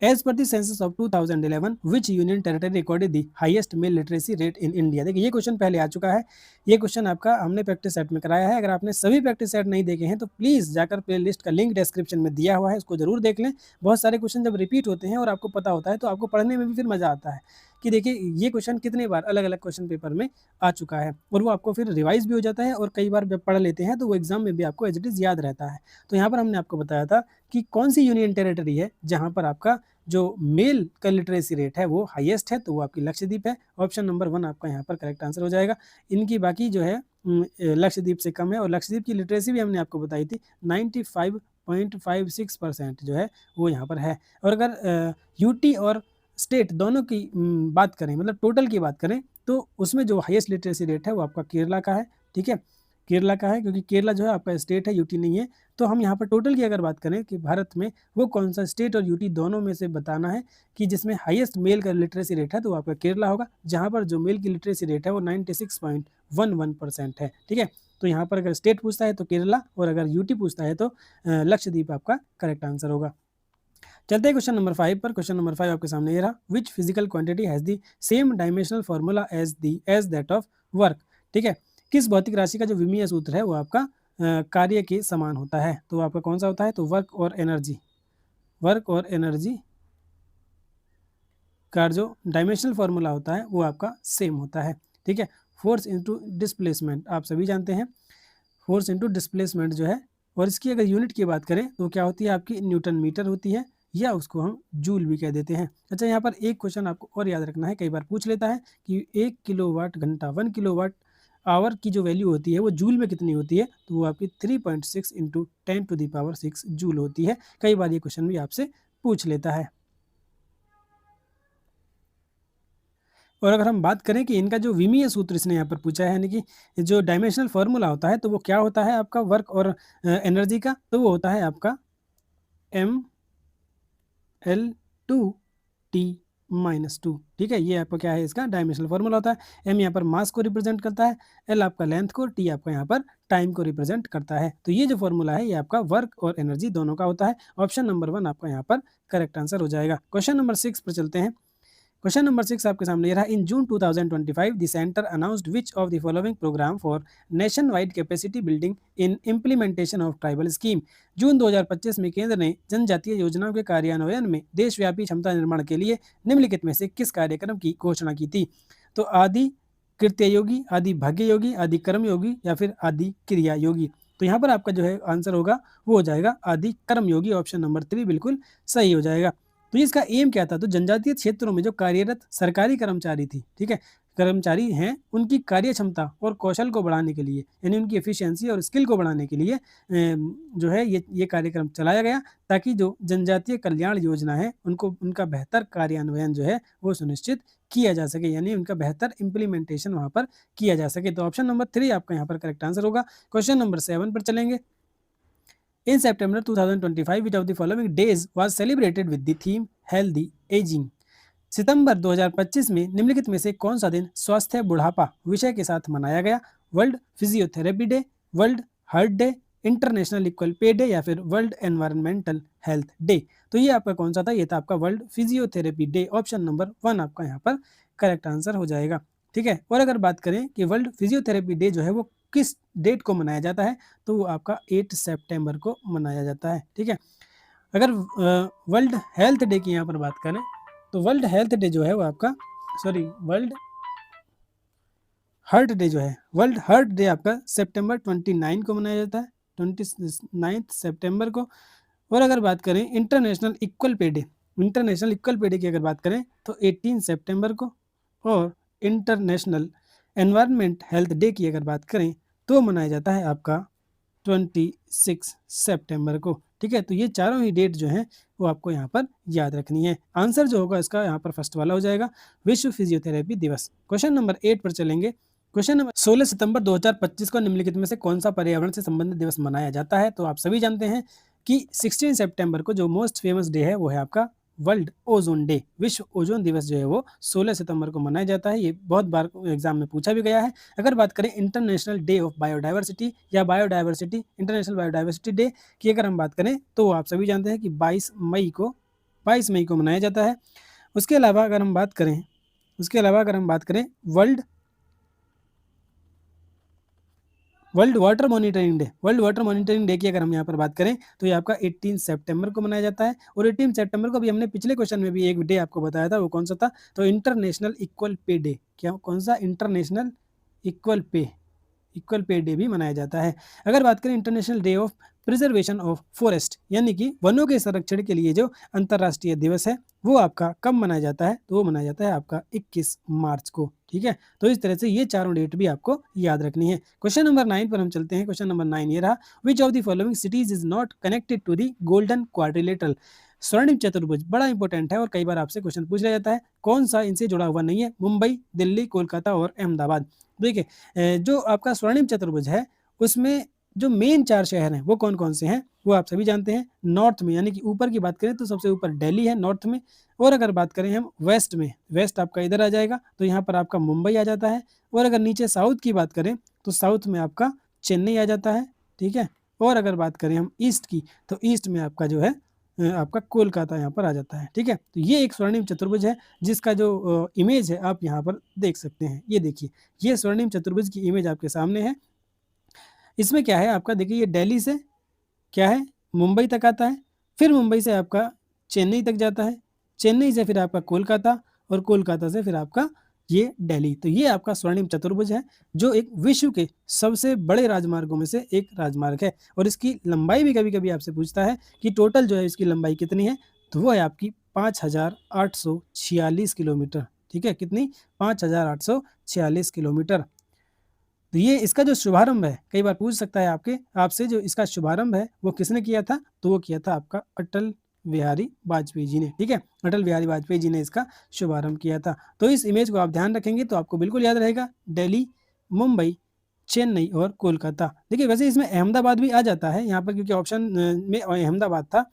as per the census of 2011 which union territory recorded the highest male literacy rate in India? देखिए ये क्वेश्चन पहले आ चुका है, ये क्वेश्चन आपका हमने प्रैक्टिस सेट में कराया है। अगर आपने सभी प्रैक्टिस सेट नहीं देखे हैं तो प्लीज़ जाकर प्लेलिस्ट का लिंक डिस्क्रिप्शन में दिया हुआ है, उसको जरूर देख लें। बहुत सारे क्वेश्चन जब रिपीट होते हैं और आपको पता होता है तो आपको पढ़ने में भी फिर मज़ा आता है कि देखिए ये क्वेश्चन कितने बार अलग अलग क्वेश्चन पेपर में आ चुका है, और वो आपको फिर रिवाइज भी हो जाता है और कई बार जब पढ़ लेते हैं तो वो एग्जाम में भी आपको एज इट इज़ याद रहता है। तो यहाँ पर हमने आपको बताया था कि कौन सी यूनियन टेरिटरी है जहाँ पर आपका जो मेल का लिटरेसी रेट है वो हाईएस्ट है, तो वो आपकी लक्षद्वीप है। ऑप्शन नंबर 1 आपका यहाँ पर करेक्ट आंसर हो जाएगा। इनकी बाकी जो है लक्षद्वीप से कम है, और लक्षद्वीप की लिटरेसी भी हमने आपको बताई थी 95.56% जो है वो यहाँ पर है। और अगर यूटी और स्टेट दोनों की बात करें, मतलब टोटल की बात करें, तो उसमें जो हाईएस्ट लिटरेसी रेट है वो आपका केरला का है, ठीक है। केरला का है, क्योंकि केरला जो है आपका स्टेट है, यूटी नहीं है। तो हम यहाँ पर टोटल की अगर बात करें कि भारत में वो कौन सा स्टेट और यूटी दोनों में से बताना है कि जिसमें हाईएस्ट मेल का लिटरेसी रेट है, तो आपका केरला होगा, जहाँ पर जो मेल की लिटरेसी रेट है वो 96.11% है। ठीक है, तो यहाँ पर अगर स्टेट पूछता है तो केरला, और अगर यूटी पूछता है तो लक्षद्वीप आपका करेक्ट आंसर होगा। चलते हैं क्वेश्चन नंबर 5 पर। क्वेश्चन नंबर 5 आपके सामने ये रहा, which physical quantity has the same dimensional formula as that of work. ठीक है, किस भौतिक राशि का जो विमीय सूत्र है वो आपका कार्य के समान होता है, तो आपका कौन सा होता है, तो वर्क और एनर्जी का जो डायमेंशनल फॉर्मूला होता है वो आपका सेम होता है। ठीक है, फोर्स इनटू डिस्प्लेसमेंट आप सभी जानते हैं, फोर्स इनटू डिस्प्लेसमेंट जो है, और इसकी अगर यूनिट की बात करें तो क्या होती है आपकी, न्यूटन मीटर होती है, या उसको हम जूल भी कह देते हैं। अच्छा, यहाँ पर एक क्वेश्चन आपको और याद रखना है, कई बार पूछ लेता है कि 1 किलोवाट घंटा 1 किलोवाट आवर की जो वैल्यू होती है वो जूल में कितनी होती है, तो वो आपकी 3.6 इंटू 10⁶ जूल होती है। कई बार ये क्वेश्चन भी आपसे पूछ लेता है। और अगर हम बात करें कि इनका जो विमीय सूत्र इसने यहाँ पर पूछा है, यानी कि जो डायमेंशनल फार्मूला होता है, तो वो क्या होता है आपका वर्क और एनर्जी का, तो वो होता है आपका mL/T-2। ठीक है, ये आपका क्या है, इसका डायमेंशनल फार्मूला होता है। m यहाँ पर मास को रिप्रेजेंट करता है, l आपका लेंथ को, t आपका यहाँ पर टाइम को रिप्रेजेंट करता है। तो ये जो फॉर्मूला है ये आपका वर्क और एनर्जी दोनों का होता है। ऑप्शन नंबर 1 आपका यहाँ पर करेक्ट आंसर हो जाएगा। क्वेश्चन नंबर 6 पर चलते हैं। क्वेश्चन नंबर 6 आपके सामने ये रहा, in June 2025 the centre announced which of the following programme for nationwide capacity building in implementation of tribal scheme. जून 2025 में केंद्र ने जनजातीय योजनाओं के कार्यान्वयन में देशव्यापी क्षमता निर्माण के लिए निम्नलिखित में से किस कार्यक्रम की घोषणा की थी, तो आदि कृत्य योगी, आदि भाग्य योगी, आदि कर्म योगी, या फिर आदि क्रिया योगी। तो यहाँ पर आपका जो है आंसर होगा वो हो जाएगा आदि कर्म योगी। ऑप्शन नंबर 3 बिल्कुल सही हो जाएगा। तो इसका एम क्या था, तो जनजातीय क्षेत्रों में जो कार्यरत सरकारी कर्मचारी थी, ठीक है, कर्मचारी हैं, उनकी कार्य क्षमता और कौशल को बढ़ाने के लिए, यानी उनकी एफिशिएंसी और स्किल को बढ़ाने के लिए जो है ये कार्यक्रम चलाया गया, ताकि जो जनजातीय कल्याण योजना है उनको उनका बेहतर कार्यान्वयन जो है वो सुनिश्चित किया जा सके, यानी उनका बेहतर इंप्लीमेंटेशन वहाँ पर किया जा सके। तो ऑप्शन नंबर 3 आपका यहाँ पर करेक्ट आंसर होगा। क्वेश्चन नंबर 7 पर चलेंगे। In September 2025, which of the following days was celebrated with the theme Healthy Aging? सितंबर 2025 में निम्नलिखित में से कौन सा दिन स्वस्थ बुढ़ापा विषय के साथ मनाया गया? World physiotherapy day, world heart day, international equal pay day, या फिर वर्ल्ड एनवायरमेंटल हेल्थ डे। तो ये आपका कौन सा था? ये था आपका world physiotherapy day. Option number 1 आपका यहाँ पर करेक्ट आंसर हो जाएगा। ठीक है, और अगर बात करें कि वर्ल्ड फिजियोथेरेपी डे जो है वो किस डेट को मनाया जाता है, तो वो आपका 8 सितंबर को मनाया जाता है। ठीक है, अगर वर्ल्ड हेल्थ डे की यहाँ पर बात करें तो वर्ल्ड हेल्थ डे जो है वो आपका वर्ल्ड हार्ट डे जो है, वर्ल्ड हार्ट डे आपका सितंबर 29 को मनाया जाता है, 29 सितंबर को। और अगर बात करें इंटरनेशनल इक्वल पे डे की अगर बात करें तो 18 सितंबर को। और इंटरनेशनल एनवायरनमेंट हेल्थ डे की अगर बात करें तो मनाया जाता है आपका 26 सितंबर को। ठीक है, तो ये चारों ही डेट जो हैं वो आपको यहाँ पर याद रखनी है। आंसर जो होगा इसका यहाँ पर फर्स्ट वाला हो जाएगा, विश्व फिजियोथेरेपी दिवस। क्वेश्चन नंबर 8 पर चलेंगे। क्वेश्चन नंबर 16 सितंबर 2025 को निम्नलिखित में से कौन सा पर्यावरण से संबंधित दिवस मनाया जाता है? तो आप सभी जानते हैं कि 16 सितंबर को जो मोस्ट फेमस डे है वो है आपका वर्ल्ड ओजोन डे। विश्व ओजोन दिवस जो है वो 16 सितंबर को मनाया जाता है। ये बहुत बार एग्जाम में पूछा भी गया है। अगर बात करें इंटरनेशनल डे ऑफ बायोडाइवर्सिटी या इंटरनेशनल बायोडाइवर्सिटी डे की अगर हम बात करें तो आप सभी जानते हैं कि 22 मई को मनाया जाता है। उसके अलावा अगर हम बात करें वर्ल्ड वाटर मॉनिटरिंग डे की अगर हम यहाँ पर बात करें तो ये आपका 18 सितंबर को मनाया जाता है। और 18 सितंबर को भी हमने पिछले क्वेश्चन में भी एक डे आपको बताया था, वो कौन सा था? तो इंटरनेशनल इक्वल पे डे। क्या कौन सा? इंटरनेशनल इक्वल पे डे भी मनाया जाता है। अगर बात करें international day of preservation of forest, यानी कि वनों के संरक्षण के लिए जो अंतर्राष्ट्रीय दिवस है वो आपका कब मनाया जाता है? तो वो मनाया जाता है आपका 21 मार्च को। ठीक है, तो इस तरह से ये चारों डेट भी आपको याद रखनी है। क्वेश्चन नंबर 9 पर हम चलते हैं। क्वेश्चन नंबर 9 ये रहा, which of the following cities is not connected to the golden quadrilateral? स्वर्णिम चतुर्भुज बड़ा इंपॉर्टेंट है और कई बार आपसे क्वेश्चन पूछ लिया जाता है। कौन सा इनसे जुड़ा हुआ नहीं है? मुंबई, दिल्ली, कोलकाता और अहमदाबाद। देखिए, जो आपका स्वर्णिम चतुर्भुज है उसमें जो मेन 4 शहर हैं वो कौन-कौन से हैं, वो आप सभी जानते हैं। नॉर्थ में यानी कि ऊपर की बात करें तो सबसे ऊपर दिल्ली है नॉर्थ में, और अगर बात करें हम वेस्ट में, वेस्ट आपका इधर आ जाएगा, तो यहाँ पर आपका मुंबई आ जाता है। और अगर नीचे साउथ की बात करें तो साउथ में आपका चेन्नई आ जाता है, ठीक है। और अगर बात करें हम ईस्ट की, तो ईस्ट में आपका जो है आपका कोलकाता यहाँ पर आ जाता है, ठीक है। तो ये एक स्वर्णिम चतुर्भुज है जिसका जो इमेज है आप यहाँ पर देख सकते हैं। ये देखिए, ये स्वर्णिम चतुर्भुज की इमेज आपके सामने है। इसमें क्या है आपका, देखिए ये दिल्ली से क्या है मुंबई तक आता है, फिर मुंबई से आपका चेन्नई तक जाता है, चेन्नई से फिर आपका कोलकाता, और कोलकाता से फिर आपका ये दिल्ली। तो ये आपका स्वर्णिम चतुर्भुज है जो एक विश्व के सबसे बड़े राजमार्गों में से एक राजमार्ग है। और इसकी लंबाई भी कभी कभी आपसे पूछता है कि टोटल जो है इसकी लंबाई कितनी है, तो वो है आपकी 5,846 किलोमीटर, ठीक है। कितनी? 5,846 किलोमीटर। तो ये इसका जो शुभारंभ है, कई बार पूछ सकता है आपसे जो इसका शुभारंभ है वो किसने किया था, तो वो किया था आपका अटल बिहारी वाजपेयी जी ने, ठीक है। अटल बिहारी वाजपेयी जी ने इसका शुभारंभ किया था। तो इस इमेज को आप ध्यान रखेंगे तो आपको बिल्कुल याद रहेगा, दिल्ली, मुंबई, चेन्नई और कोलकाता। देखिए वैसे इसमें अहमदाबाद भी आ जाता है यहाँ पर, क्योंकि ऑप्शन में अहमदाबाद था,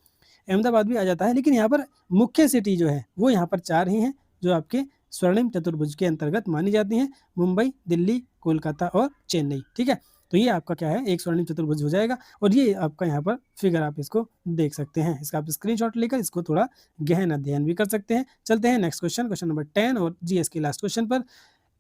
अहमदाबाद भी आ जाता है, लेकिन यहाँ पर मुख्य सिटी जो है वो यहाँ पर 4 ही हैं जो आपके स्वर्णिम चतुर्भुज के अंतर्गत मानी जाती हैं, मुंबई, दिल्ली, कोलकाता और चेन्नई, ठीक है। तो ये आपका क्या है, एक स्वर्णिम चतुर्भुज हो जाएगा। और ये आपका यहाँ पर फिगर आप इसको देख सकते हैं, इसका आप स्क्रीनशॉट लेकर इसको थोड़ा गहन अध्ययन भी कर सकते हैं। चलते हैं नेक्स्ट क्वेश्चन, क्वेश्चन नंबर 10 और जीएस के लास्ट क्वेश्चन पर।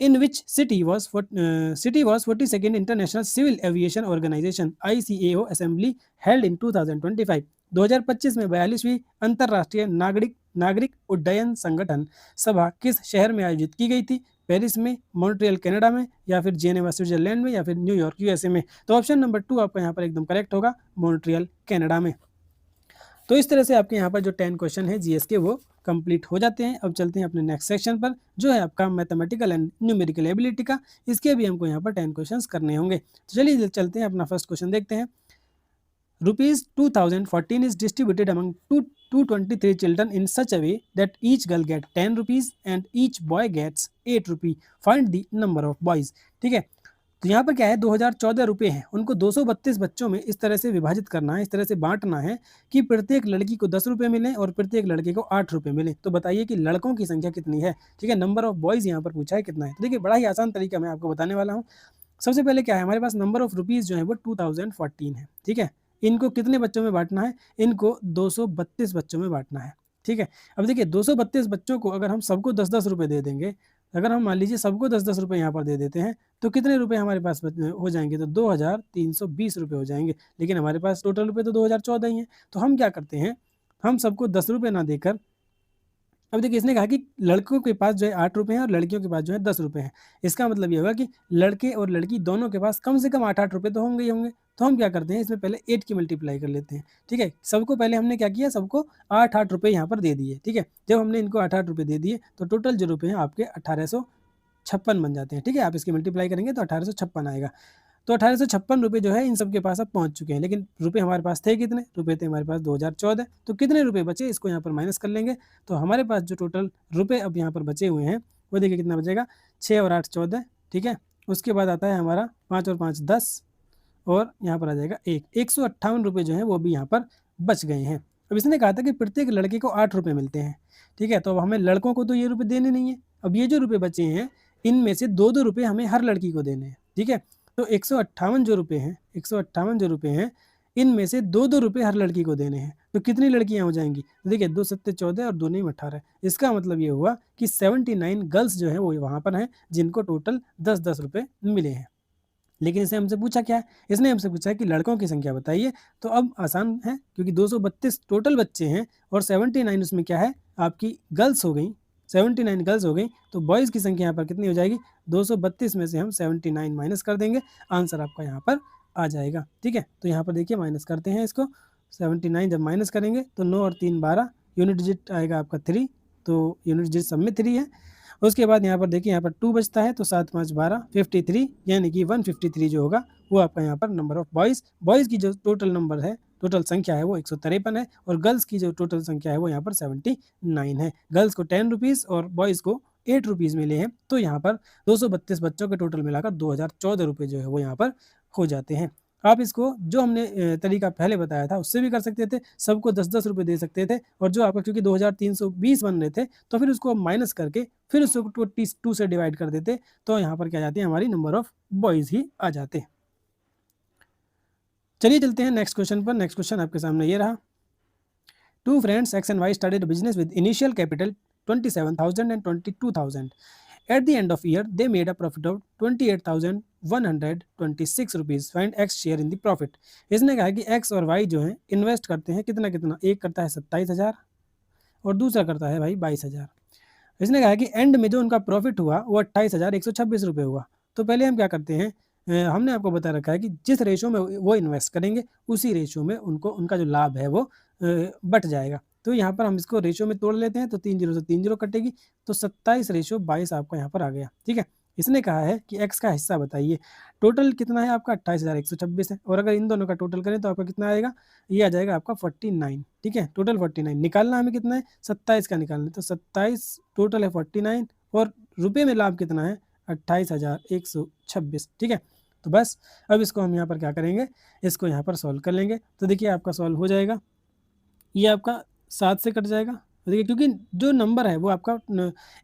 In which city was 42nd International Civil Aviation Organization ICAO Assembly held in 2025? 2025 में 42वीं अंतर्राष्ट्रीय नागरिक उड्डयन संगठन सभा किस शहर में आयोजित की गई थी? पेरिस में, मॉन्ट्रियल कनाडा में, या फिर जेनेवा स्विट्जरलैंड में, या फिर न्यूयॉर्क यूएसए में? तो ऑप्शन नंबर 2 आपका यहाँ पर एकदम करेक्ट होगा, मॉन्ट्रियल कनाडा में। तो इस तरह से आपके यहाँ पर जो 10 क्वेश्चन है जीएस के वो कंप्लीट हो जाते हैं। अब चलते हैं अपने नेक्स्ट सेक्शन पर जो है आपका मैथमेटिकल एंड न्यूमेरिकल एबिलिटी का। इसके भी हमको यहाँ पर 10 क्वेश्चंस करने होंगे। तो चलिए चलते हैं, अपना फर्स्ट क्वेश्चन देखते हैं। ₹2014 is distributed among 223 children in such a way that each girl gets 10 rupees and each boy gets 8 rupees. Find the number of boys. ठीक है, तो यहाँ पर क्या है, 2014 रुपये हैं, उनको 232 बच्चों में इस तरह से विभाजित करना है, इस तरह से बांटना है कि प्रत्येक लड़की को 10 रुपये मिले और प्रत्येक लड़के को 8 रुपये मिले। तो बताइए कि लड़कों की संख्या कितनी है, ठीक है। नंबर ऑफ बॉयज़ यहाँ पर पूछा है कितना है। तो देखिए बड़ा ही आसान तरीका मैं आपको बताने वाला हूँ। सबसे पहले क्या है, हमारे पास नंबर ऑफ रुपीज़ जो है वो 2014 है, ठीक है। इनको कितने बच्चों में बांटना है, इनको 232 बच्चों में बांटना है, ठीक है। अब देखिए 232 बच्चों को अगर हम सबको 10-10 रुपये दे देंगे, अगर हम मान लीजिए सबको 10-10 रुपये यहाँ पर दे देते हैं, तो कितने रुपए हमारे पास हो जाएंगे, तो 2320 रुपये हो जाएंगे। लेकिन हमारे पास टोटल रुपये तो 2014 ही हैं। तो हम क्या करते हैं, हम सबको 10 रुपये ना देकर, अब देखिए इसने कहा कि लड़कों के पास जो है 8 रुपये हैं और लड़कियों के पास जो है 10 रुपये हैं। इसका मतलब ये होगा कि लड़के और लड़की दोनों के पास कम से कम 8-8 रुपये तो होंगे ही होंगे। तो हम क्या करते हैं, इसमें पहले 8 की मल्टीप्लाई कर लेते हैं, ठीक है। सबको पहले हमने क्या किया, सबको 8-8 रुपये यहाँ पर दे दिए, ठीक है। जब हमने इनको 8-8 रुपये दे दिए तो टोटल जो रुपये हैं आपके 1856 बन जाते हैं, ठीक है। आप इसकी मल्टीप्लाई करेंगे तो 1856 आएगा। तो 1856 रुपये जो है इन सब के पास अब पहुंच चुके हैं। लेकिन रुपए हमारे पास थे कितने, रुपए थे हमारे पास 2014। तो कितने रुपए बचे, इसको यहाँ पर माइनस कर लेंगे। तो हमारे पास जो टोटल रुपए अब यहाँ पर बचे हुए हैं वो देखिए कितना बचेगा, 6 और 8 14, ठीक है। उसके बाद आता है हमारा 5 और 5 10, और यहाँ पर आ जाएगा 158 रुपये जो है वो भी यहाँ पर बच गए हैं। अब इसने कहा था कि प्रत्येक लड़के को 8 रुपये मिलते हैं, ठीक है। तो अब हमें लड़कों को तो ये रुपये देने नहीं है। अब ये जो रुपये बचे हैं इनमें से 2-2 रुपये हमें हर लड़की को देने हैं, ठीक है। तो 158 जो रुपये हैं, 158 जो रुपये हैं, इनमें से 2-2 रुपये हर लड़की को देने हैं। तो कितनी लड़कियां हो जाएंगी, तो देखिए 2 7 14 और 2 9 18। इसका मतलब ये हुआ कि 79 गर्ल्स जो हैं वो वहाँ पर हैं जिनको टोटल 10-10 रुपये मिले हैं। लेकिन इसने हमसे पूछा क्या है, इसने हमसे पूछा है कि लड़कों की संख्या बताइए। तो अब आसान है, क्योंकि 232 टोटल बच्चे हैं और 79 उसमें क्या है आपकी गर्ल्स हो गई, 79 गर्ल्स हो गई। तो बॉयज़ की संख्या यहाँ पर कितनी हो जाएगी, 232 में से हम 79 माइनस कर देंगे, आंसर आपका यहाँ पर आ जाएगा, ठीक है। तो यहाँ पर देखिए माइनस करते हैं इसको, 79 जब माइनस करेंगे तो 9 और 3 12, यूनिट डिजिट आएगा आपका 3, तो यूनिट डिजिट सब में 3 है। उसके बाद यहाँ पर देखिए यहाँ पर 2 बचता है, तो 7 5 12 53, यानी कि 153 जो होगा वो आपका यहाँ पर नंबर ऑफ बॉयज़ की जो टोटल नंबर है, टोटल संख्या है वो 153 है, और गर्ल्स की जो टोटल संख्या है वो यहाँ पर 79 है। गर्ल्स को 10 रुपीज़ और बॉयज़ को 8 रुपीज़ मिले हैं। तो यहाँ पर 232 बच्चों के टोटल मिलाकर 2014 रुपये जो है वो यहाँ पर हो जाते हैं। आप इसको जो हमने तरीका पहले बताया था उससे भी कर सकते थे, सबको 10-10 रुपए दे सकते थे और जो आपका क्योंकि 2320 बन रहे थे, तो फिर उसको माइनस करके फिर उसको 22 से डिवाइड कर देते, तो यहाँ पर क्या आ जाती है हमारी नंबर ऑफ बॉयज़ ही आ जाते। चलिए चलते हैं नेक्स्ट क्वेश्चन पर। नेक्स्ट क्वेश्चन आपके सामने ये रहा। Two friends X and Y started a business with initial capital 27,000 and 22,000. At the end of year, they made a profit of 28,126 rupees. Find X share in the profit. इसने कहा कि X और Y जो है इन्वेस्ट करते हैं कितना कितना, एक करता है 27,000 और दूसरा करता है भाई 22,000। इसने कहा कि एंड में जो उनका प्रॉफिट हुआ वो 28,126 रुपये हुआ। तो पहले हम क्या करते हैं, हमने आपको बता रखा है कि जिस रेशो में वो इन्वेस्ट करेंगे उसी रेशो में उनको उनका जो लाभ है वो बट जाएगा। तो यहाँ पर हम इसको रेशो में तोड़ लेते हैं, तो 3 जीरो से 3 जीरो कटेगी, तो 27/22 आपका यहाँ पर आ गया। ठीक है, इसने कहा है कि एक्स का हिस्सा बताइए। टोटल कितना है आपका 28,126 है, और अगर इन दोनों का टोटल करें तो आपका कितना आएगा, ये आ जाएगा आपका 49। ठीक है, टोटल 49 निकालना हमें कितना है, 27 का निकालना है, तो 27 टोटल है 49 और रुपये में लाभ कितना है 28,126। ठीक है, तो बस अब इसको हम यहाँ पर क्या करेंगे, इसको यहाँ पर सॉल्व कर लेंगे। तो देखिए आपका सॉल्व हो जाएगा, ये आपका 7 से कट जाएगा। तो देखिए क्योंकि जो नंबर है वो आपका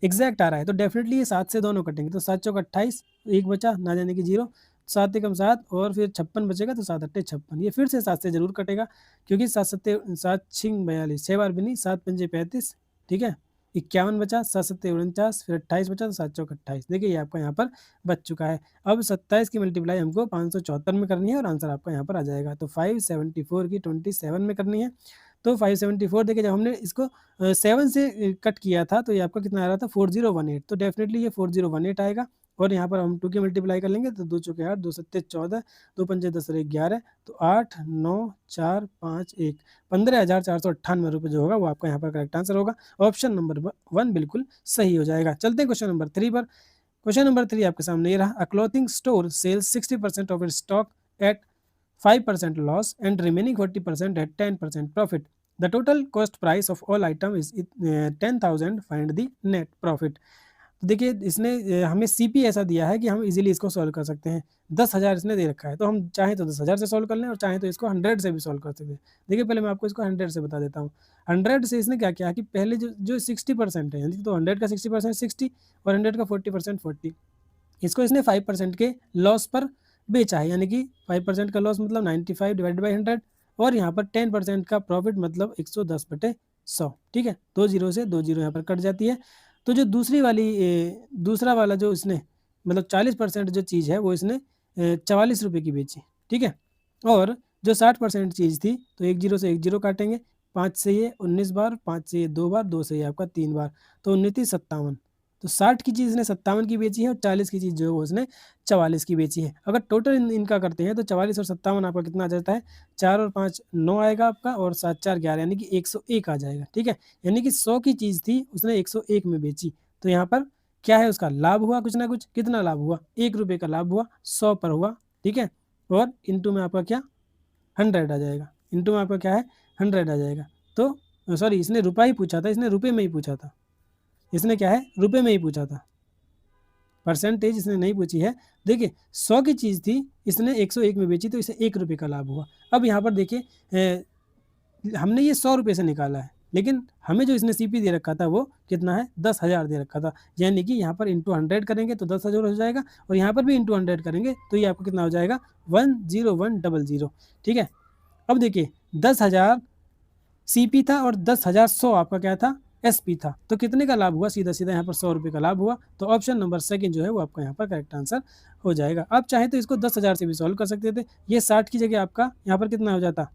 एग्जैक्ट आ रहा है, तो डेफिनेटली ये 7 से दोनों कटेंगे, तो 7 चौक 28, एक बचा ना जाने की 0, 7 एकम 7 और फिर 56 बचेगा, तो 7 अट्ठे 56, ये फिर से 7 से जरूर कटेगा क्योंकि 7 सत्ते 7 छिंग 42, 6 बार भी नहीं, 7 पंजे 35। ठीक है, 51 बचा, 7 सत्ते 49, फिर 28 बचा, तो 7 चौक 28। देखिए ये आपका यहाँ पर बच चुका है। अब 27 की मल्टीप्लाई हमको 574 में करनी है और आंसर आपका यहाँ पर आ जाएगा। तो 574 की 27 में करनी है, तो 574 देखिए जब हमने इसको 7 से कट किया था तो ये आपका कितना आ रहा था 4018, तो डेफिनेटली ये 4018 आएगा। और यहाँ पर हम 2 की मल्टीप्लाई कर लेंगे, तो 2 चौके 8, 2 सत्ते 14, 2 पंजे 10 और 11, तो 8 9 4 5 1, 15,498 रुपये जो होगा वो आपका यहाँ पर करेक्ट आंसर होगा। ऑप्शन नंबर 1 बिल्कुल सही हो जाएगा। चलते हैं क्वेश्चन नंबर 3 पर। क्वेश्चन नंबर 3 आपके सामने ये रहा। A clothing store sells 60% of its stock at 5% loss and remaining 40% at 10% profit. The total cost price of all item is 10,000. Find the net profit. तो देखिए इसने हमें सीपी ऐसा दिया है कि हम इजीली इसको सॉल्व कर सकते हैं। 10,000 इसने दे रखा है, तो हम चाहें तो 10,000 से सॉल्व कर लें और चाहें तो इसको 100 से भी सॉल्व कर सकते हैं। देखिए पहले मैं आपको इसको 100 से बता देता हूँ। 100 से इसने क्या किया कि पहले जो 60% है, यानी तो 100 का 60% 60 और 100 का 40% 40, इसको इसने 5% के लॉस पर बेचा है, यानी कि 5% का लॉस मतलब 95 डिवाइडेड बाई 100, और यहाँ पर 10% का प्रॉफिट मतलब 110/100। ठीक है, 2 जीरो से 2 जीरो यहाँ पर कट जाती है। तो जो दूसरी वाली दूसरा वाला जो इसने मतलब 40% जो चीज़ है वो इसने 44 रुपये की बेची। ठीक है, और जो 60% चीज़ थी, तो 1 जीरो से 1 जीरो काटेंगे, 5 से ये 19 बार, 5 से ये 2 बार, 2 से ये आपका 3 बार, तो 19 57। तो 60 की चीज़ ने 57 की बेची है और 40 की चीज़ जो है वो उसने 44 की बेची है। अगर टोटल इनका करते हैं तो 44 और 57 आपका कितना आ जाता है, 4 और 5 9 आएगा आपका, और 7 4 11, यानी कि 101 आ जाएगा। ठीक है, यानी कि 100 की चीज़ थी उसने 101 में बेची। तो यहाँ पर क्या है, उसका लाभ हुआ कुछ ना कुछ। कितना लाभ हुआ, 1 रुपये का लाभ हुआ, 100 पर हुआ। ठीक है, और इंटू में आपका क्या 100 आ जाएगा, इंटू में आपका क्या है 100 आ जाएगा। तो सॉरी, इसने रुपया ही पूछा था, इसने रुपये में ही पूछा था, इसने क्या है रुपये में ही पूछा था, परसेंटेज इसने नहीं पूछी है। देखिए 100 की चीज़ थी, इसने 101 में बेची, तो इसे 1 रुपये का लाभ हुआ। अब यहाँ पर देखिए हमने ये 100 रुपये से निकाला है, लेकिन हमें जो इसने सीपी दे रखा था वो कितना है 10,000 दे रखा था, यानी कि यहाँ पर इंटू 100 करेंगे तो 10,000 हो जाएगा, और यहाँ पर भी इंटू 100 करेंगे तो ये आपको कितना हो जाएगा 10100। ठीक है, अब देखिए 10,000 सीपी था और 10,100 आपका क्या था एसपी था, तो कितने का लाभ हुआ, सीधा सीधा यहाँ पर 100 रुपये का लाभ हुआ। तो ऑप्शन नंबर सेकंड जो है वो आपका यहाँ पर करेक्ट आंसर हो जाएगा। आप चाहें तो इसको 10,000 से भी सॉल्व कर सकते थे, ये 60 की जगह आपका यहाँ पर कितना हो जाता,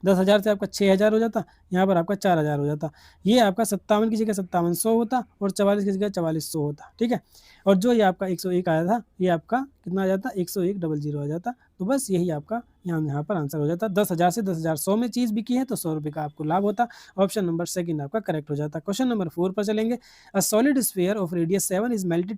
10,000 से आपका 6,000 हो जाता, यहाँ पर आपका 4,000 हो जाता, ये आपका 57 की जगह 5700 होता, और 44 की जगह 4400 होता। ठीक है, और जो ये आपका 101 आया था, ये आपका कितना आ जाता 10100 आ जाता। तो बस यही आपका यहाँ पर आंसर हो जाता। 10,000 से 10,100 में चीज़ बिकी है तो 100 रुपये का आपको लाभ होता। ऑप्शन नंबर सेकंड आपका करेक्ट हो जाता। क्वेश्चन नंबर 4 पर चलेंगे। A solid sphere of radius 7 is melted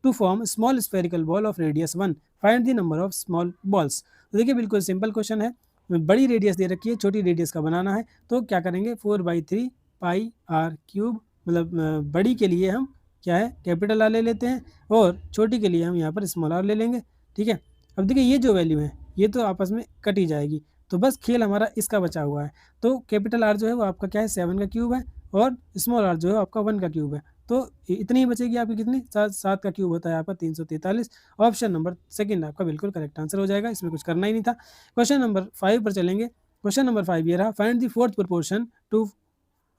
to form small spherical ball of radius 1, find the number of small balls. तो देखिए बिल्कुल सिंपल क्वेश्चन है, बड़ी रेडियस दे रखी है, छोटी रेडियस का बनाना है, तो क्या करेंगे 4/3 पाई आर क्यूब, मतलब बड़ी के लिए हम क्या है कैपिटल आर ले लेते हैं, और छोटी के लिए हम यहाँ पर स्मॉल आर ले लेंगे। ठीक है, अब देखिए ये जो वैल्यू है ये तो आपस में कट ही जाएगी, तो बस खेल हमारा इसका बचा हुआ है। तो कैपिटल आर जो है वो आपका क्या है 7 का क्यूब है, और स्मॉल आर जो है आपका 1 का क्यूब है। तो इतनी ही बचेगी आपकी कितनी, 7 का क्यूब होता है आपका 343। ऑप्शन नंबर सेकंड आपका बिल्कुल करेक्ट आंसर हो जाएगा, इसमें कुछ करना ही नहीं था। क्वेश्चन नंबर 5 पर चलेंगे। क्वेश्चन नंबर 5 ये रहा, find the fourth proportion to,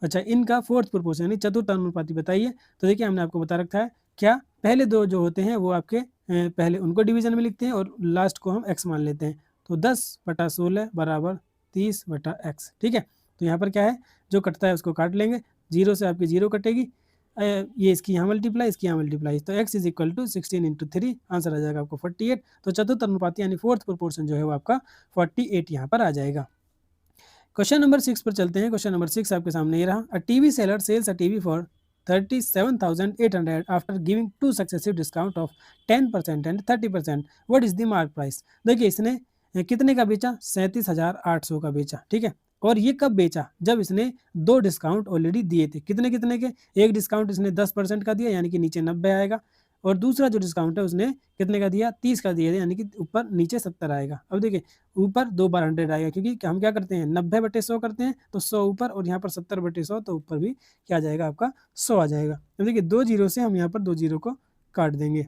अच्छा इनका फोर्थ प्रोपोर्शन यानी चतुर्थ अनुपाती बताइए। तो देखिए हमने आपको बता रखा है क्या, पहले दो जो होते हैं वो आपके पहले उनको डिवीजन में लिखते हैं और लास्ट को हम एक्स मान लेते हैं। तो 10/16 बराबर 30/x, ठीक है। तो यहाँ पर क्या है, जो कटता है उसको काट लेंगे, जीरो से आपकी जीरो कटेगी, ये इसकी यहाँ मल्टीप्लाई, इसकी यहाँ मल्टीप्लाई, तो x is equal to 16 into 3, answer आ जाएगा आपको 48। तो चतुर्थ अनुपाती यानी फोर्थ प्रोपोर्शन जो है वो आपका 48 यहाँ पर आ जाएगा। क्वेश्चन नंबर 6 पर चलते हैं। क्वेश्चन नंबर 6 आपके सामने ये रहा, a TV seller sales a TV for 37,800 after giving two successive discount of 10% and 30%, what is the mark price. देखिए इसने कितने का बेचा, 37,800 का बेचा, ठीक है। और ये कब बेचा, जब इसने दो डिस्काउंट ऑलरेडी दिए थे, कितने कितने के, एक डिस्काउंट इसने 10% का दिया यानी कि नीचे 90 आएगा, और दूसरा जो डिस्काउंट है उसने कितने का दिया, 30 का दिया यानी कि ऊपर नीचे 70 आएगा। अब देखिए ऊपर 2 बार 100 आएगा, क्योंकि हम क्या करते हैं 90/100 करते हैं, तो 100 ऊपर, और यहाँ पर 70/100, तो ऊपर भी क्या आ जाएगा आपका 100 आ जाएगा। अब देखिए 2 जीरो से हम यहाँ पर 2 जीरो को काट देंगे।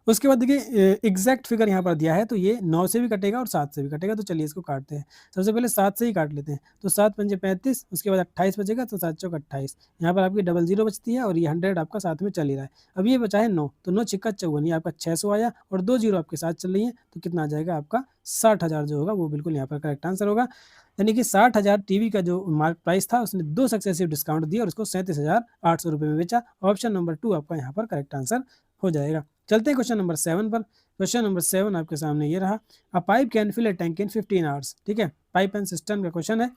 उसके बाद देखिए एग्जैक्ट फिगर यहाँ पर दिया है, तो ये 9 से भी कटेगा और 7 से भी कटेगा, तो चलिए इसको काटते हैं। सबसे पहले 7 से ही काट लेते हैं, तो 7 पंजे 35, उसके बाद 28 बचेगा, तो 7 चौक 28, यहाँ पर आपकी डबल जीरो बचती है, और ये 100 आपका साथ में चल ही रहा है। अब ये बचा है 9, तो 9 छिक्का 54, ये आपका 600 आया, और 2 जीरो आपके साथ चल रही है, तो कितना आ जाएगा आपका 60,000 जो होगा वो बिल्कुल यहाँ पर करेक्ट आंसर होगा। यानी कि 60,000 टीवी का जो मार्क प्राइस था, उसने दो सक्सेसिव डिस्काउंट दिया और उसको 37,800 रुपये में बेचा। ऑप्शन नंबर 2 आपका यहाँ पर करेक्ट आंसर हो जाएगा। चलते हैं क्वेश्चन नंबर 7 पर। क्वेश्चन नंबर 7 आपके सामने ये रहा, a pipe can fill a tank in 15 hours, ठीक है। पाइप एंड सिस्टम का क्वेश्चन है।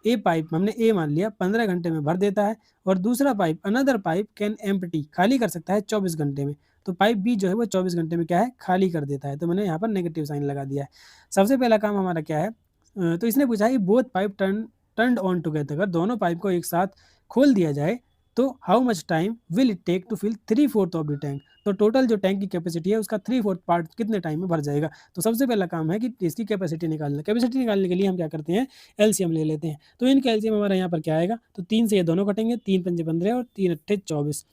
ए पाइप हमने ए मान लिया 15 घंटे में भर देता है, और दूसरा pipe another pipe can empty खाली कर सकता है 24 घंटे में। तो पाइप बी जो है वो 24 घंटे में क्या है, खाली कर देता है। तो मैंने यहाँ पर नेगेटिव साइन लगा दिया है। सबसे पहला काम हमारा क्या है, तो इसने पूछा है both pipe turn on together, अगर दोनों पाइप को एक साथ खोल दिया जाए तो how much time will it take to fill 3/4 of the tank. तो टोटल जो टैंक की कैपेसिटी है उसका 3/4 पार्ट कितने टाइम में भर जाएगा। तो सबसे पहला काम है कि इसकी कैपेसिटी निकालना। कैपेसिटी निकालने के लिए हम क्या करते हैं, एलसीएम ले लेते हैं। तो इनका एलसीएम हमारा यहाँ पर क्या आएगा, तो 3 से ये दोनों कटेंगे, 3 पंजे 15 और 3 अट्ठे 24,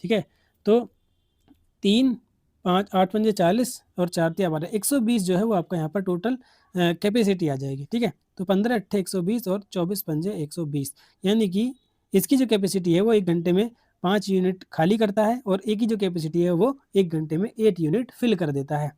ठीक है। तो 3 5 8 पंजे 40 और 4 तिया 12, 120 जो है वो आपका यहाँ पर टोटल कैपेसिटी आ जाएगी, ठीक है। तो 15 अट्ठे 120 और 24 पंजे 120, यानी कि इसकी जो कैपेसिटी है वो 1 घंटे में 5 यूनिट खाली करता है, और एक ही जो कैपेसिटी है वो 1 घंटे में 8 यूनिट फिल कर देता है।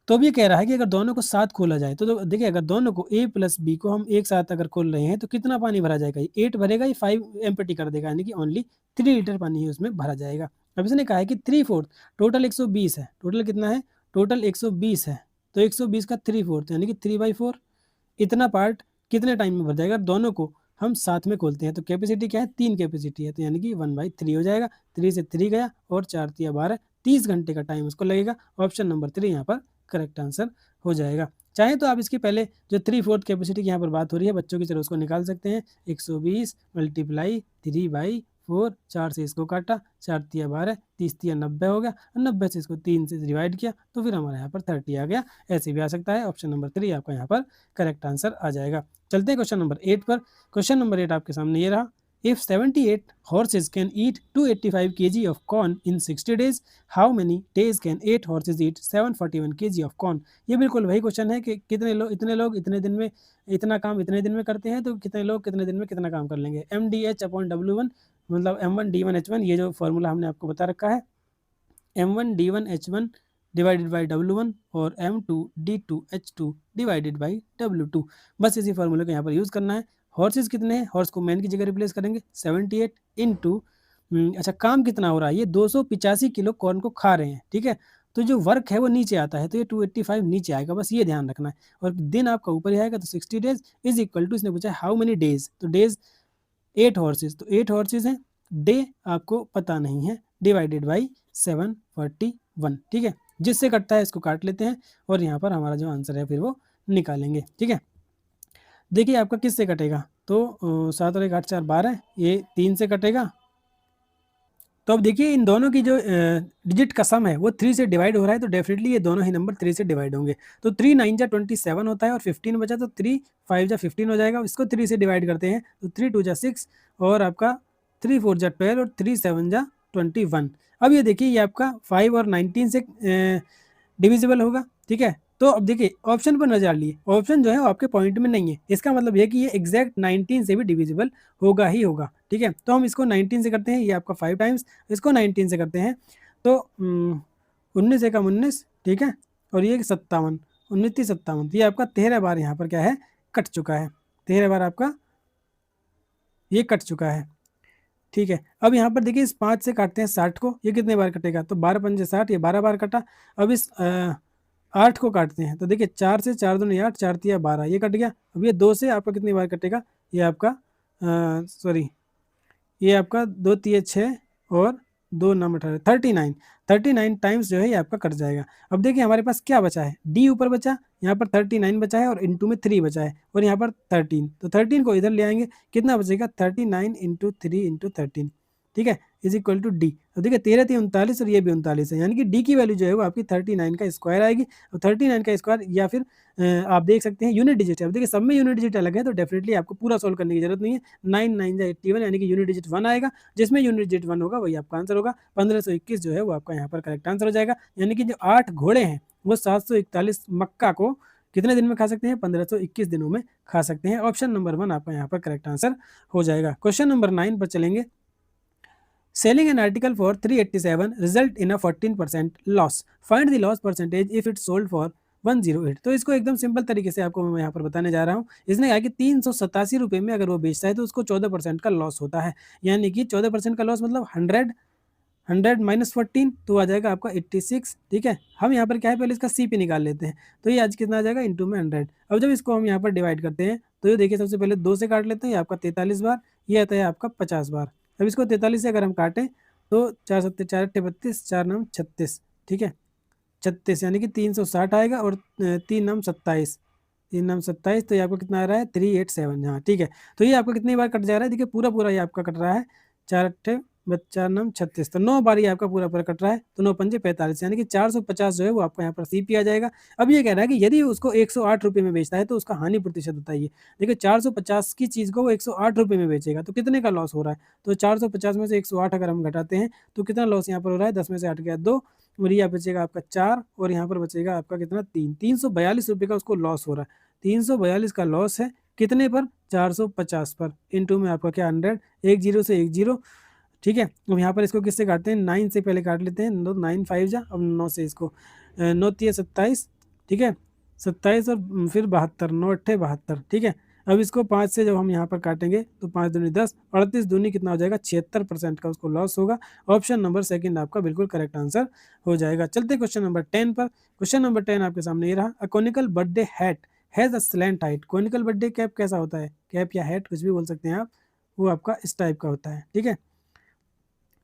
तो अब ये कह रहा है कि अगर दोनों को साथ खोला जाए, तो देखिए अगर दोनों को ए प्लस बी को हम एक साथ अगर खोल रहे हैं तो कितना पानी भरा जाएगा, ये 8 भरेगा, ये 5 एम्प्टी कर देगा, यानी कि ओनली 3 लीटर पानी ही उसमें भरा जाएगा। अब इसने कहा है कि 3/4, टोटल 120 है, टोटल कितना है, टोटल 120 है, तो 120 का 3/4 यानी कि 3/4, इतना पार्ट कितने टाइम में भर जाएगा, दोनों को हम साथ में खोलते हैं। तो कैपेसिटी क्या है, 3 कैपेसिटी है, तो यानी कि 1/3 हो जाएगा। 3 से 3 गया और 4 तिया 12, 30 घंटे का टाइम उसको लगेगा। ऑप्शन नंबर 3 यहाँ पर करेक्ट आंसर हो जाएगा। चाहे तो आप इसके पहले जो 3/4 कैपेसिटी की यहाँ पर बात हो रही है बच्चों की तरह, उसको निकाल सकते हैं। 120 मल्टीप्लाई 3/4, 4 से इसको काटा, 4 तिया 12, 30 तिया 90 हो गया, 90 से इसको 3 से डिवाइड किया, तो फिर हमारे यहाँ पर 30 आ गया। ऐसे भी आ सकता है। ऑप्शन नंबर 3 आपका यहाँ पर करेक्ट आंसर आ जाएगा। चलते हैं क्वेश्चन नंबर 8 पर। क्वेश्चन नंबर 8 आपके सामने ये रहा, if 78 horses can eat 285 kg of corn in 60 days, how many days can 8 horses eat 741 kg of corn। ये बिल्कुल वही क्वेश्चन है कि इतने लोग इतने दिन में इतना काम इतने दिन में करते हैं, तो कितने लोग कितने दिन में कितना काम कर लेंगे। MDH/W1 मतलब M1D1H1, ये जो फॉर्मूला हमने आपको बता रखा है, M1D1H1 डिवाइडेड बाई W1 और M2D2H2 डिवाइडेड बाई W2। बस इसी फॉर्मूले को यहाँ पर यूज़ करना है। हॉर्सेस कितने हैं, हॉर्स को मैन की जगह रिप्लेस करेंगे, 78 इंटू, अच्छा काम कितना हो रहा है, ये 285 किलो कॉर्न को खा रहे हैं, ठीक है। तो जो वर्क है वो नीचे आता है, तो ये 285 नीचे आएगा, बस ये ध्यान रखना है। और दिन आपका ऊपर ही आएगा, तो 60 डेज इज इक्वल टू, इसने पूछा हाउ मेनी डेज, तो डेज 8 हॉर्सेज, तो 8 हॉर्सेज हैं, डे आपको पता नहीं है, डिवाइडेड बाई 741, ठीक है। जिससे कटता है इसको काट लेते हैं, और यहाँ पर हमारा जो आंसर है फिर वो निकालेंगे, ठीक है। देखिए आपका किससे कटेगा, तो 7 और 1 8 4 12, ये 3 से कटेगा, तो अब देखिए इन दोनों की जो डिजिट का सम है वो 3 से डिवाइड हो रहा है, तो डेफिनेटली ये दोनों ही नंबर 3 से डिवाइड होंगे। तो 3 9 जा 27 होता है और 15 बचा, तो 3 5 जा 15 हो जाएगा। इसको 3 से डिवाइड करते हैं तो 3 2 जा 6 और आपका 3 4 जा 12 और 3 7 जा 21। अब ये देखिए ये आपका 5 और 19 से डिविजिबल होगा, ठीक है। तो अब देखिए ऑप्शन पर नजर डालिए, ऑप्शन जो है वो आपके पॉइंट में नहीं है, इसका मतलब ये कि ये एग्जैक्ट 19 से भी डिविजिबल होगा ही होगा, ठीक है। तो हम इसको 19 से करते हैं, ये आपका 5 टाइम्स, इसको 19 से करते हैं तो 19 एकम 19, ठीक है, और ये 57, 19 57, ये आपका 13 बार यहाँ पर क्या है कट चुका है, 13 बार आपका ये कट चुका है, ठीक है। अब यहाँ पर देखिए इस 5 से काटते हैं 60 को, ये कितने बार कटेगा, तो 12 पंजे 60, ये 12 बार कटा। अब इस 8 को काटते हैं तो देखिए 4 से 4 दूनी 8, 4 तिया 12, ये कट गया। अब ये 2 से आपका कितनी बार कटेगा, ये आपका सॉरी ये आपका 2 तिया 6 और 2 नाम 18, 39, 39 टाइम्स जो है ये आपका कट जाएगा। अब देखिए हमारे पास क्या बचा है, डी ऊपर बचा, यहाँ पर 39 बचा है और इंटू में 3 बचा है और यहाँ पर 13, तो 13 को इधर ले आएंगे, कितना बचेगा 39 इंटू 3 इंटू 13, ठीक है, इज इक्वल टू डी। अब देखिए 13 थी 39 और ये भी 39 है, यानी कि डी की वैल्यू जो है वो आपकी 39 का स्क्वायर आएगी। और 39 का स्क्वायर या फिर आप देख सकते हैं यूनिट डिजिट है। अब देखिए सब में यूनिट डिजिट अलग है, तो डेफिनेटली आपको पूरा सोल्व करने की जरूरत नहीं है। 9 9 जा 81, यानी कि यूनिट डिजिट 1 आएगा, जिसमें यूनिट डिजिट 1 होगा वही आपका आंसर होगा। 1521 जो है वो आपका यहाँ पर करेक्ट आंसर हो जाएगा, यानी कि जो 8 घोड़े हैं वो 741 मक्का को कितने दिन में खा सकते हैं, 1521 दिनों में खा सकते हैं। ऑप्शन नंबर 1 आपका यहाँ पर करेक्ट आंसर हो जाएगा। क्वेश्चन नंबर 9 पर चलेंगे। Selling an article for 387 result in a 14% loss. Find the loss percentage if it sold for 108। तो इसको एकदम सिंपल तरीके से आपको मैं यहाँ पर बताने जा रहा हूँ। इसने कहा कि 387 रुपये में अगर वो बेचता है तो उसको 14% का लॉस होता है, यानी कि 14% का लॉस मतलब 100 माइनस 14 तो आ जाएगा आपका 86, ठीक है। हम यहाँ पर क्या है पहले इसका CP निकाल लेते हैं, तो ये आज कितना आ जाएगा इंटू में 100। अब जब इसको हम यहाँ पर डिवाइड करते हैं तो ये देखिए सबसे पहले 2 से काट लेते हैं, ये आपका 43 बार, ये आता है आपका 50 बार। अब इसको 43 से अगर हम काटें तो 4 7 4 8 32, 4 9 36, ठीक है, 36, यानी कि 360 आएगा और 3 9 27, 3 9 27, तो ये आपको कितना आ रहा है 387, हाँ ठीक है। तो ये आपका कितनी बार कट जा रहा है, देखिए पूरा पूरा ये आपका कट रहा है, 4 8 4 9 36, तो 9 बार ये आपका पूरा पूरा कट रहा है, तो 9 पंजे 45, यानी कि 450 जो है वो आपका यहाँ पर CP आ जाएगा। अब ये कह रहा है कि यदि उसको 108 रुपये में बेचता है तो उसका हानि प्रतिशत बताइए। देखिए 450 की चीज़ को वो 108 रुपये में बेचेगा तो कितने का लॉस हो रहा है, तो 450 में से 108 अगर हम घटाते हैं तो कितना लॉस यहाँ पर हो रहा है, 10 में से 8 गया 2 और ये बचेगा आपका 4 और यहाँ पर बचेगा आपका कितना 3, 342 रुपये का उसको लॉस हो रहा है। 342 का लॉस है कितने पर, 450 पर, इनटू में आपका क्या 100, 1 जीरो से 1 जीरो, ठीक है। अब यहाँ पर इसको किससे काटते हैं, 9 से पहले काट लेते हैं, 9 5 जा, अब 9 से इसको 9 3 27, ठीक है, 27 और फिर 72, 9 8 72, ठीक है। अब इसको 5 से जब हम यहाँ पर काटेंगे तो 5 दूनी 10, 38 दूनी कितना हो जाएगा 76% का उसको लॉस होगा। ऑप्शन नंबर सेकंड आपका बिल्कुल करेक्ट आंसर हो जाएगा। चलते क्वेश्चन नंबर 10 पर। क्वेश्चन नंबर 10 आपके सामने ये रहा, a conical birthday hat has a slant height. Conical birthday cap कैसा होता है, कैप या हैट कुछ भी बोल सकते हैं आप, वो आपका इस टाइप का होता है, ठीक है।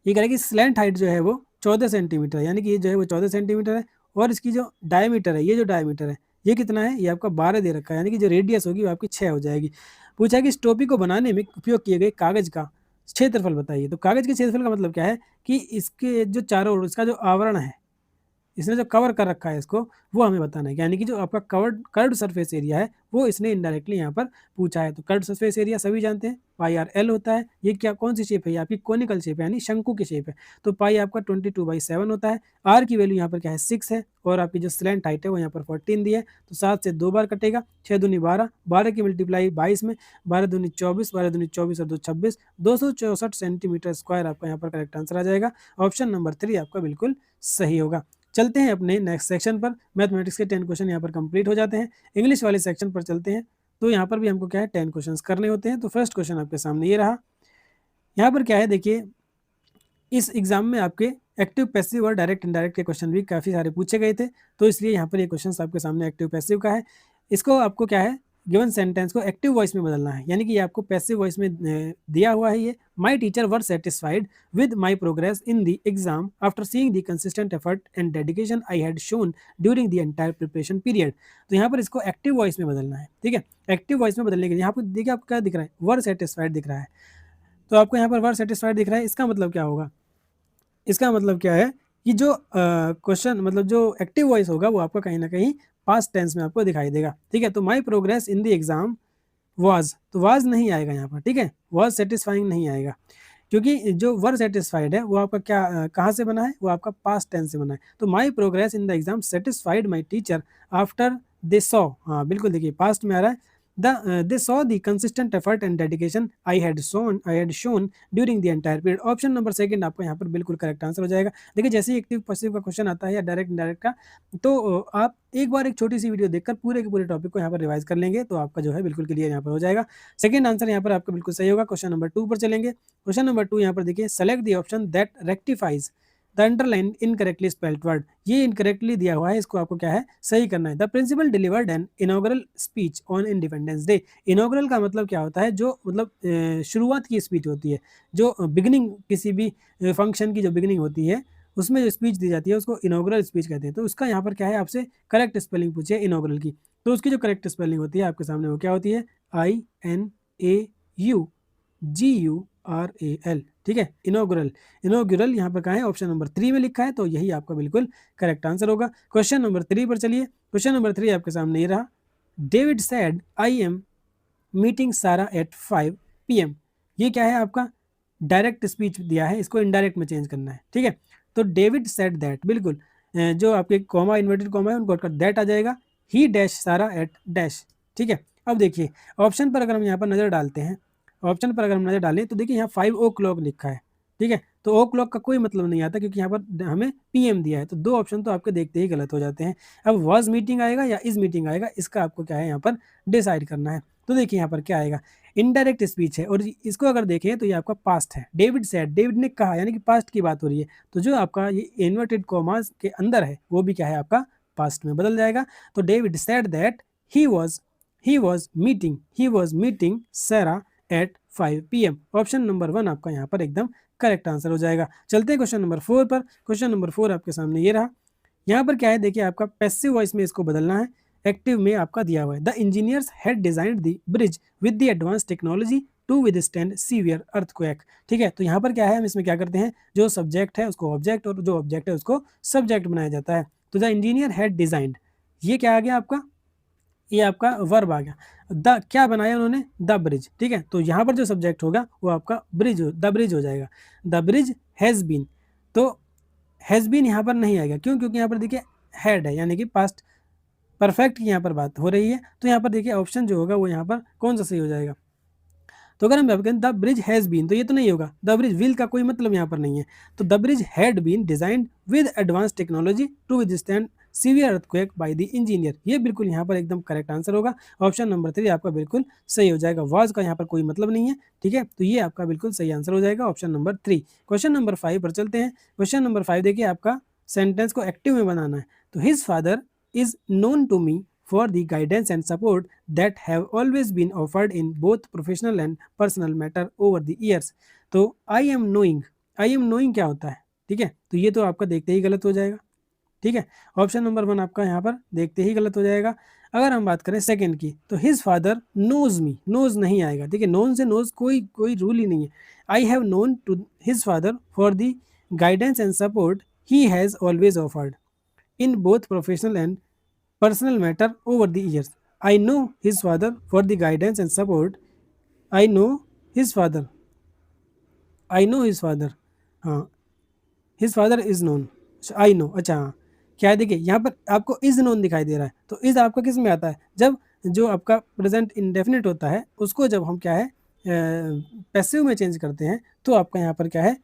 ये कह रहा है कि स्लैंट हाइट जो है वो 14 सेंटीमीटर है, यानी कि ये जो है वो 14 सेंटीमीटर है और इसकी जो डायमीटर है, ये जो डायमीटर है ये कितना है, ये आपका 12 दे रखा है, यानी कि जो रेडियस होगी वो आपकी 6 हो जाएगी। पूछा है कि इस टोपी को बनाने में उपयोग किए गए कागज का क्षेत्रफल बताइए। तो कागज के क्षेत्रफल का मतलब क्या है कि इसके जो चारों ओर इसका जो आवरण है, इसने जो कवर कर रखा है इसको, वो हमें बताना है, यानी कि जो आपका कर्व्ड सरफेस एरिया है वो इसने इनडायरेक्टली यहाँ पर पूछा है। तो कर्व्ड सरफेस एरिया सभी जानते हैं पाई आर एल होता है। ये क्या कौन सी शेप है, आपकी कोनिकल शेप है, यानी शंकु की शेप है, तो पाई आपका 22/7 होता है। आर की वैल्यू यहाँ पर क्या है 6 है और आपकी जो स्लैंट हाइट है वो यहाँ पर 14 दी है, तो 7 से 2 बार कटेगा, 6 दूनी 12, 12 की मल्टीप्लाई 22 में, 12 दूनी 24, 12 दूनी 24 और 2 26, 264 सेंटीमीटर स्क्वायर आपका यहाँ पर करेक्ट आंसर आ जाएगा। ऑप्शन नंबर 3 आपका बिल्कुल सही होगा। चलते हैं अपने नेक्स्ट सेक्शन पर। मैथमेटिक्स के 10 क्वेश्चन यहाँ पर कंप्लीट हो जाते हैं। इंग्लिश वाले सेक्शन पर चलते हैं, तो यहाँ पर भी हमको क्या है 10 क्वेश्चंस करने होते हैं। तो फर्स्ट क्वेश्चन आपके सामने ये रहा, यहाँ पर क्या है देखिए, इस एग्जाम में आपके एक्टिव पैसिव और डायरेक्ट इनडायरेक्ट के क्वेश्चन भी काफ़ी सारे पूछे गए थे, तो इसलिए यहाँ पर ये क्वेश्चन आपके सामने एक्टिव पैसिव का है। इसको आपको क्या है गिवन सेंटेंस को एक्टिव वॉइस में बदलना है, यानी कि ये आपको पैसिव वॉइस में दिया हुआ है। ये my teacher were satisfied with my progress in the exam after seeing the consistent effort and dedication I had shown during the entire preparation period. तो यहाँ पर इसको एक्टिव वॉइस में बदलना है, ठीक है। एक्टिव वॉइस में बदलने के लिए यहाँ पर देखिए आपको क्या दिख रहा है, वर सेटिस्फाइड दिख रहा है, तो आपको यहाँ पर वर सेटिस्फाइड दिख रहा है, इसका मतलब क्या होगा, इसका मतलब क्या है कि जो क्वेश्चन मतलब जो एक्टिव वॉइस होगा वो आपका कहीं ना कहीं पास्ट टेंस में आपको दिखाई देगा। ठीक है, तो my progress in the exam was, तो वाज नहीं आएगा यहाँ पर। ठीक है, वाज सेटिस्फाइंग नहीं आएगा, क्योंकि जो वर सेटिस्फाइड है वो आपका क्या कहाँ से बना है, वो आपका पास्ट टेंस से बना है। तो my progress in the exam satisfied my teacher after they saw, हाँ बिल्कुल देखिए पास्ट में आ रहा है, they saw the consistent effort and dedication I had shown during the entire period। Option number second आपको यहाँ पर बिल्कुल करेक्ट आंसर हो जाएगा। देखिए जैसे ही एक्टिव पैसिव का क्वेश्चन आता है या डायरेक्ट इनडायरेक्ट का, तो आप एक बार एक छोटी सी वीडियो देखकर पूरे के पूरे टॉपिक को यहाँ पर रिवाइज कर लेंगे तो आपका जो है बिल्कुल क्लियर यहाँ पर हो जाएगा। सेकंड आंसर यहाँ पर आपका बिल्कुल सही होगा। क्वेश्चन नंबर 2 पर चलेंगे। क्वेश्चन नंबर 2 यहाँ पर देखिए, select the option that rectifies the underline incorrectly spelled word. ये इनकरेक्टली दिया हुआ है, इसको आपको क्या है सही करना है। The principal delivered an inaugural speech on independence day. Inaugural का मतलब क्या होता है, जो मतलब शुरुआत की स्पीच होती है, जो बिगिनिंग किसी भी फंक्शन की जो बिगिनिंग होती है उसमें जो स्पीच दी जाती है उसको इनॉग्रल स्पीच कहते हैं। तो उसका यहाँ पर क्या है, आपसे करेक्ट स्पेलिंग पूछे इनॉग्रल की, तो उसकी जो करेक्ट स्पेलिंग होती है आपके सामने वो क्या होती है, INAUGURAL। ठीक है, इनॉग्रल, इनॉग्रल यहाँ पर कहाँ है, ऑप्शन नंबर 3 में लिखा है, तो यही आपका बिल्कुल करेक्ट आंसर होगा। क्वेश्चन नंबर 3 पर चलिए। क्वेश्चन नंबर 3 आपके सामने ये रहा, David said I am meeting सारा एट 5 PM। ये क्या है आपका डायरेक्ट स्पीच दिया है, इसको इनडायरेक्ट में चेंज करना है। ठीक है, तो डेविड सेड दैट, बिल्कुल जो आपके कॉमा इन्वर्टेड कॉमा है उनको दैट आ जाएगा, ही डैश सारा एट डैश। ठीक है, अब देखिए ऑप्शन पर अगर हम यहाँ पर नज़र डालते हैं, ऑप्शन पर अगर हम नज़र डालें तो देखिए यहाँ 5 o'clock लिखा है। ठीक है, तो ओ क्लॉक का कोई मतलब नहीं आता क्योंकि यहाँ पर हमें PM दिया है, तो दो ऑप्शन तो आपके देखते ही गलत हो जाते हैं। अब वॉज मीटिंग आएगा या इज मीटिंग आएगा, इसका आपको क्या है यहाँ पर डिसाइड करना है। तो देखिए यहाँ पर क्या आएगा, इनडायरेक्ट स्पीच है और इसको अगर देखें तो ये आपका पास्ट है। डेविड सेड, डेविड ने कहा, यानी कि पास्ट की बात हो रही है, तो जो आपका ये इन्वर्टेड कॉमास के अंदर है वो भी क्या है आपका पास्ट में बदल जाएगा। तो David said that he was meeting Sarah at 5 PM। Option number 1 आपका यहाँ पर एकदम करेक्ट आंसर हो जाएगा। चलते हैं क्वेश्चन नंबर 4 पर। क्वेश्चन नंबर 4 आपके सामने ये रहा, यहाँ पर क्या है देखिए आपका पैसिव वॉइस में इसको बदलना है, एक्टिव में आपका दिया हुआ है, the engineers had designed the bridge with the advance technology to withstand severe earthquake. ठीक है, तो यहाँ पर क्या है, हम इसमें क्या करते हैं, जो सब्जेक्ट है उसको ऑब्जेक्ट और जो ऑब्जेक्ट है उसको सब्जेक्ट बनाया जाता है। तो द इंजीनियर हैड डिजाइंड, ये क्या आ गया आपका, ये आपका वर्ब आ गया। द क्या बनाया उन्होंने, द ब्रिज। ठीक है, तो यहाँ पर जो सब्जेक्ट होगा वो आपका द ब्रिज हो जाएगा। द ब्रिज हैज़ बीन, तो हैज़ बीन यहाँ पर नहीं आएगा, क्यों, क्योंकि यहाँ पर देखिए हैड है, यानी कि पास्ट परफेक्ट की यहाँ पर बात हो रही है। तो यहाँ पर देखिए ऑप्शन जो होगा वो यहाँ पर कौन सा सही हो जाएगा। तो अगर हम बात करें द ब्रिज हैज़ बीन, तो ये तो नहीं होगा, द ब्रिज विल का कोई मतलब यहाँ पर नहीं है। तो the bridge had been designed with advance technology to withstand severe earthquake by the engineer. ये बिल्कुल यहाँ पर एकदम करेक्ट आंसर होगा। ऑप्शन नंबर 3 आपका बिल्कुल सही हो जाएगा, वाज का यहाँ पर कोई मतलब नहीं है। ठीक है, तो ये आपका बिल्कुल सही आंसर हो जाएगा, ऑप्शन नंबर 3। क्वेश्चन नंबर 5 पर चलते हैं। क्वेश्चन नंबर 5 देखिए, आपका सेंटेंस को एक्टिव में बनाना है। तो his father is known to me for the guidance and support that have always been offered in both professional and personal matter over the years। तो I am knowing क्या होता है, ठीक है, तो ये तो आपका देखते ही गलत हो जाएगा। ठीक है, ऑप्शन नंबर 1 आपका यहाँ पर देखते ही गलत हो जाएगा। अगर हम बात करें सेकंड की, तो his father knows me, knows नहीं आएगा। ठीक है, नोन से नोज कोई रूल ही नहीं है। I have known to his father for the guidance and support he has always offered in both professional and personal matter over the years। I know his father for the guidance and support। I know his father, I know his father, हाँ, his father is known। I know, अच्छा हाँ, क्या है देखिए यहाँ पर आपको इज नोन दिखाई दे रहा है, तो इज आपका किस में आता है, जब जो आपका प्रेजेंट इंडेफिनिट होता है उसको जब हम क्या है पैसिव में चेंज करते हैं तो आपका यहाँ पर क्या है